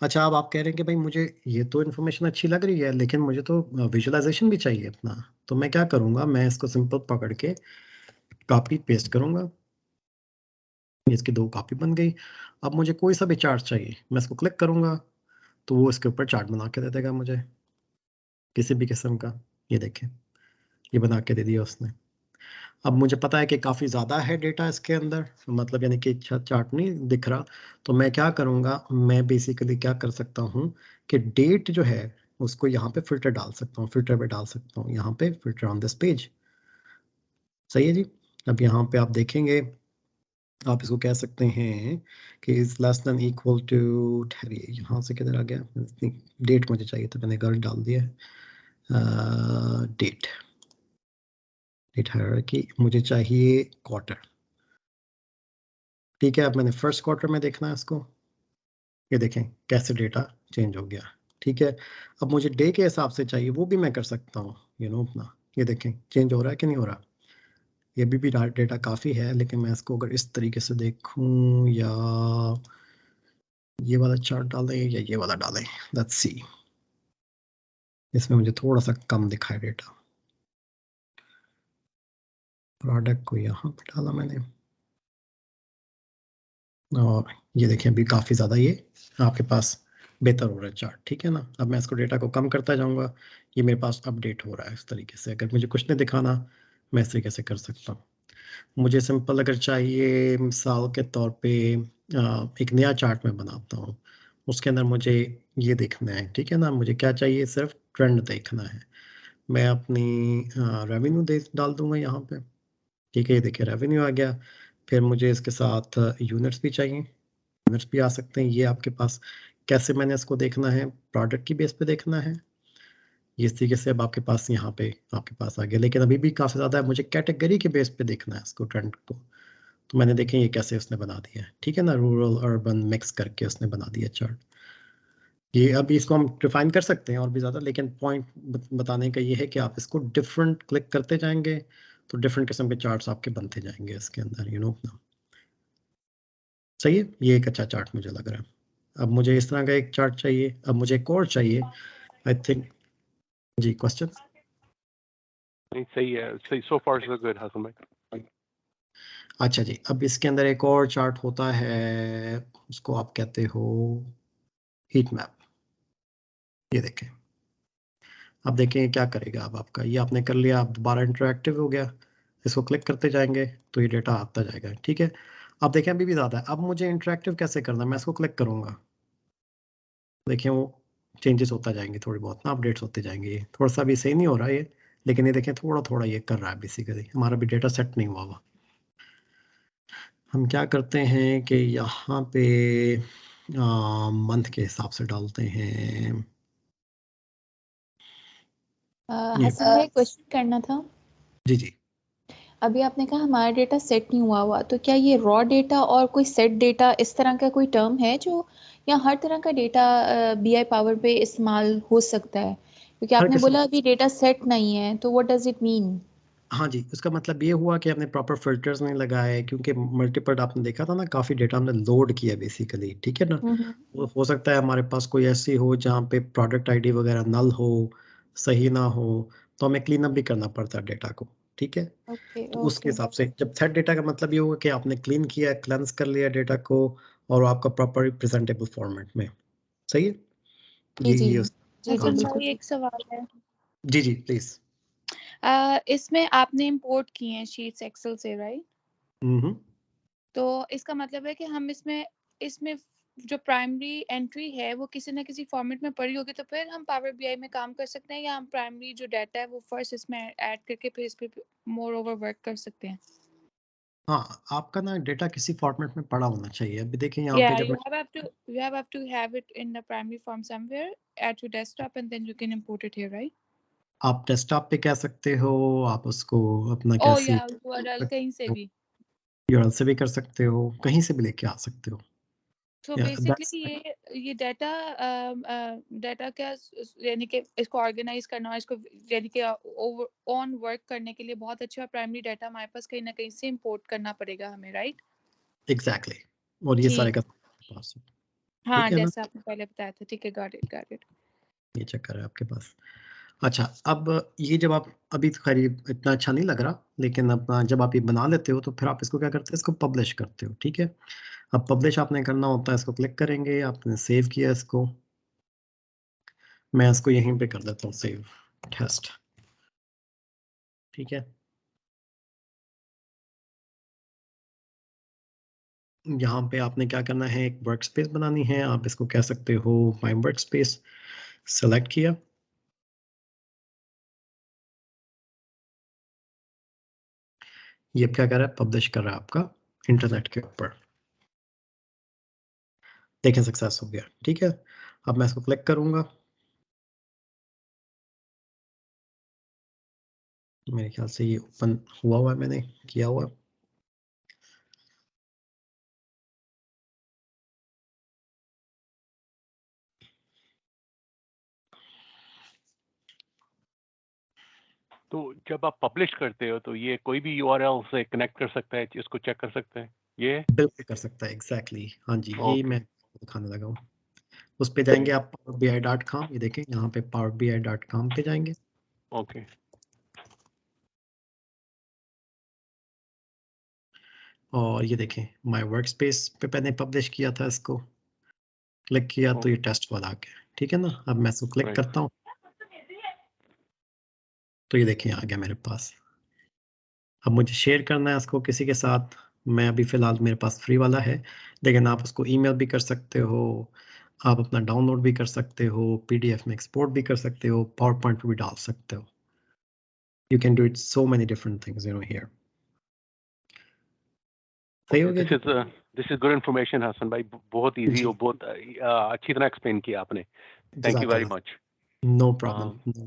अच्छा, अब आप कह रहे हैं कि भाई मुझे ये तो इन्फॉर्मेशन अच्छी लग रही है, लेकिन मुझे तो विजुअलाइजेशन भी चाहिए अपना। तो मैं क्या करूँगा, मैं इसको सिंपल पकड़ के कॉपी पेस्ट करूँगा, इसकी 2 कॉपी बन गई। अब मुझे कोई सा भी चार्ट चाहिए, मैं इसको क्लिक करूँगा तो वो इसके ऊपर चार्ट बना के दे देगा मुझे, किसी भी किस्म का। ये देखें, ये बना के दे दिया उसने। अब मुझे पता है कि काफ़ी ज़्यादा है डेटा इसके अंदर, मतलब यानी कि चार्ट नहीं दिख रहा, तो मैं क्या करूँगा, मैं बेसिकली क्या कर सकता हूँ कि डेट जो है उसको यहाँ पे फिल्टर डाल सकता हूँ, फिल्टर पे डाल सकता हूँ, यहाँ पे फिल्टर ऑन दिस पेज। सही है जी। अब यहाँ पे आप देखेंगे, आप इसको कह सकते हैं कि is less than equal to, ठहरिए यहाँ से किधर आ गया, डेट मुझे चाहिए था, मैंने गलत डाल दिया। डेट हायरार्की मुझे चाहिए क्वार्टर। ठीक है, अब मैंने फर्स्ट क्वार्टर में देखना है इसको। ये देखें कैसे डेटा चेंज हो गया। ठीक है, अब मुझे डे के हिसाब से चाहिए, वो भी मैं कर सकता हूँ, अपना। ये देखें चेंज हो रहा है कि नहीं हो रहा। ये भी डेटा काफ़ी है, लेकिन मैं इसको अगर इस तरीके से देखूं, या ये वाला चार्ट डालें या ये वाला डालें, लेट्स सी। इसमें मुझे थोड़ा सा कम दिखाए डेटा। प्रोडक्ट को यहाँ पे डाला मैंने, और ये देखें अभी काफ़ी ज़्यादा ये आपके पास बेहतर हो रहा है चार्ट। ठीक है ना। अब मैं इसको डेटा को कम करता जाऊँगा, ये मेरे पास अपडेट हो रहा है इस तरीके से। अगर मुझे कुछ नहीं दिखाना, मैं इस तरीके से कर सकता हूँ। मुझे सिंपल अगर चाहिए, मिसाल के तौर पे एक नया चार्ट मैं बनाता हूँ, उसके अंदर मुझे ये देखना है। ठीक है ना, मुझे क्या चाहिए, सिर्फ ट्रेंड देखना है। मैं अपनी रेवेन्यू डाल दूंगा यहाँ पे। ठीक है, ये देखिए रेवेन्यू आ गया। फिर मुझे इसके साथ यूनिट्स भी चाहिए, यूनिट्स भी आ सकते हैं। ये आपके पास कैसे मैंने इसको देखना है, प्रोडक्ट की बेस पे देखना है। इस तरीके से अब आपके पास यहाँ पे आपके पास आ गया, लेकिन अभी भी काफ़ी ज़्यादा है, मुझे कैटेगरी के बेस पे देखना है इसको, ट्रेंड को। तो मैंने देखें ये कैसे उसने बना दिया है। ठीक है ना, रूरल अर्बन मिक्स करके उसने बना दिया चार्ट। ये अभी इसको हम डिफाइन कर सकते हैं और भी ज़्यादा, लेकिन पॉइंट बताने का ये है कि आप इसको डिफरेंट क्लिक करते जाएंगे तो डिफरेंट किस्म के चार्ट्स आपके बनते जाएंगे इसके अंदर, अपना। सही है, ये एक अच्छा चार्ट मुझे लग रहा है। अब मुझे इस तरह का एक चार्ट चाहिए, अब मुझे एक और चाहिए, आई थिंक। Ji, question. सही है, सही, सो फार सो गुड हसन भाई। अच्छा जी, अब इसके अंदर एक और चार्ट होता है, उसको आप कहते हो हीट मैप। ये देखें, अब देखें क्या करेगा। अब आपका ये आपने कर लिया, अब दोबारा इंटरेक्टिव हो गया, इसको क्लिक करते जाएंगे तो ये डेटा आता जाएगा। ठीक है, अब देखें अभी भी ज़्यादा है। अब मुझे इंटरेक्टिव कैसे करना है, मैं इसको क्लिक करूँगा, देखें वो चेंजेस होता जाएंगे, थोड़ी बहुत ना अपडेट्स होते जाएंगे। ये थोड़ा सा भी सही नहीं हो रहा है ये, लेकिन ये देखें थोड़ा थोड़ा ये कर रहा है। बेसिकली हमारा भी डेटा सेट नहीं हुआ हुआ। हम क्या करते हैं कि यहाँ पे मंथ के हिसाब से डालते हैं। हसन भाई क्वेश्चन करना था। जी जी, अभी आपने कहा हमारा डेटा सेट नहीं हुआ, तो क्या ये रॉ डेटा और कोई सेट डेटा इस तरह का कोई टर्म है जो, या हर तरह का डेटा बीआई पावर पे इस्तेमाल हो सकता है? क्योंकि आपने बोला अभी डेटा सेट नहीं है, तो व्हाट डज इट मीन? हाँ जी, उसका मतलब ये हुआ कि आपने प्रॉपर फिल्टर्स नहीं लगाए, क्योंकि मल्टीपल आपने देखा था ना, काफ़ी डेटा हमने लोड किया बेसिकली, ठीक है ना। वो हो सकता है हमारे पास कोई ऐसी हो जहाँ पे प्रोडक्ट आईडी वगैरह नल हो, सही ना हो, तो हमें क्लीन अप भी करना पड़ता है डेटा को, ठीक है। ओके तो उसके हिसाब से जब सेट डेटा का मतलब ये होगा कि आपने क्लीन किया, क्लेंस कर लिया डेटा को, और आपका प्रॉपर प्रेजेंटेबल फॉर्मेट में, सही है। जी जी ये जी हाँ हसन जी भाई एक सवाल है, जी प्लीज। इसमें आपने इंपोर्ट किए हैं शीट्स एक्सेल से, राइट? तो इसका मतलब है कि हम इसमें इसमें जो प्राइमरी एंट्री है वो किसी ना किसी फॉर्मेट में पड़ी होगी, तो फिर हम पावर बीआई में काम कर सकते हैं, या हम प्राइमरी जो डाटा है वो फर्स्ट इसमें ऐड करके फिर इस पे मोर ओवर वर्क कर सकते हैं? हाँ, आपका ना डेटा किसी फॉर्मेट में पड़ा होना चाहिए। अभी देखिए यहाँ पे Yeah, जब you have to have it in the primary form somewhere at your desktop, and then you can import it here, right? आप डेस्कटॉप पे कह सकते हो, आप उसको अपना Oh कैसे yeah, URL कहीं से भी। यूआरएल से भी कर सकते हो, कहीं से भी लेके आ सकते हो। So Yeah, basically that's ये डाटा डाटा क्या यानी कि इसको ऑर्गेनाइज करना, इसको यानी कि ओवर ऑन वर्क करने के लिए बहुत अच्छा प्राइमरी डाटा हमारे पास कहीं ना कहीं से इंपोर्ट करना पड़ेगा हमें, राइट? एग्जैक्टली। और ये सारे ठीक, का पास है, हाँ ठीक है ना, जैसा आपने पहले बताया था, ठीक है, गॉट इट। ये चक्कर है आपके पास। अच्छा, अब ये जब आप अभी तो खैर ये इतना अच्छा नहीं लग रहा, लेकिन अपना जब आप ये बना लेते हो तो फिर आप इसको क्या करते हैं, इसको पब्लिश करते हो, ठीक है। अब पब्लिश आपने करना होता है, इसको क्लिक करेंगे, आपने सेव किया इसको, मैं इसको यहीं पे कर देता हूँ सेव टेस्ट, ठीक है। यहाँ पे आपने क्या करना है, एक वर्क स्पेस बनानी है, आप इसको कह सकते हो माई वर्क स्पेस, सेलेक्ट किया, ये क्या कर रहा है, पब्लिश कर रहा है आपका इंटरनेट के ऊपर, देखें सक्सेस हो गया, ठीक है। अब मैं इसको क्लिक करूंगा, मेरे ख्याल से ये ओपन हुआ है, मैंने किया हुआ। तो जब आप पब्लिश करते हो तो ये कोई भी यूआरएल से कनेक्ट कर सकता है, इसको चेक कर सकते हैं ये? बिल्कुल कर सकता है, एग्जैक्टली हाँ जी, यही ओके मैं दिखाने लगा हूँ। उस पे जाएंगे आप powerbi.com, ये देखें यहाँ पे powerbi.com पे जाएंगे, ओके और ये देखें माय वर्क स्पेस पे मैंने पब्लिश किया था, इसको क्लिक किया तो ये टेस्ट वाला आ गया, ठीक है ना। अब मैं इसको क्लिक राइट। करता हूँ तो ये देखें आ गया मेरे पास। अब मुझे शेयर करना है इसको किसी के साथ, मैं अभी फ़िलहाल मेरे पास फ्री वाला है, लेकिन आप उसको ईमेल भी कर सकते हो, आप अपना डाउनलोड भी कर सकते हो, पीडीएफ में एक्सपोर्ट भी कर सकते हो, पावर पॉइंट पे भी डाल सकते हो। You can do it so many different things you know here. सही हो गया जी? This is good information Hasan भाई, बहुत इजी जी, और बहुत अच्छी तरह एक्सप्लेन किया आपने। थैंक यू वेरी जज़ाकल्लाह। मच। No problem.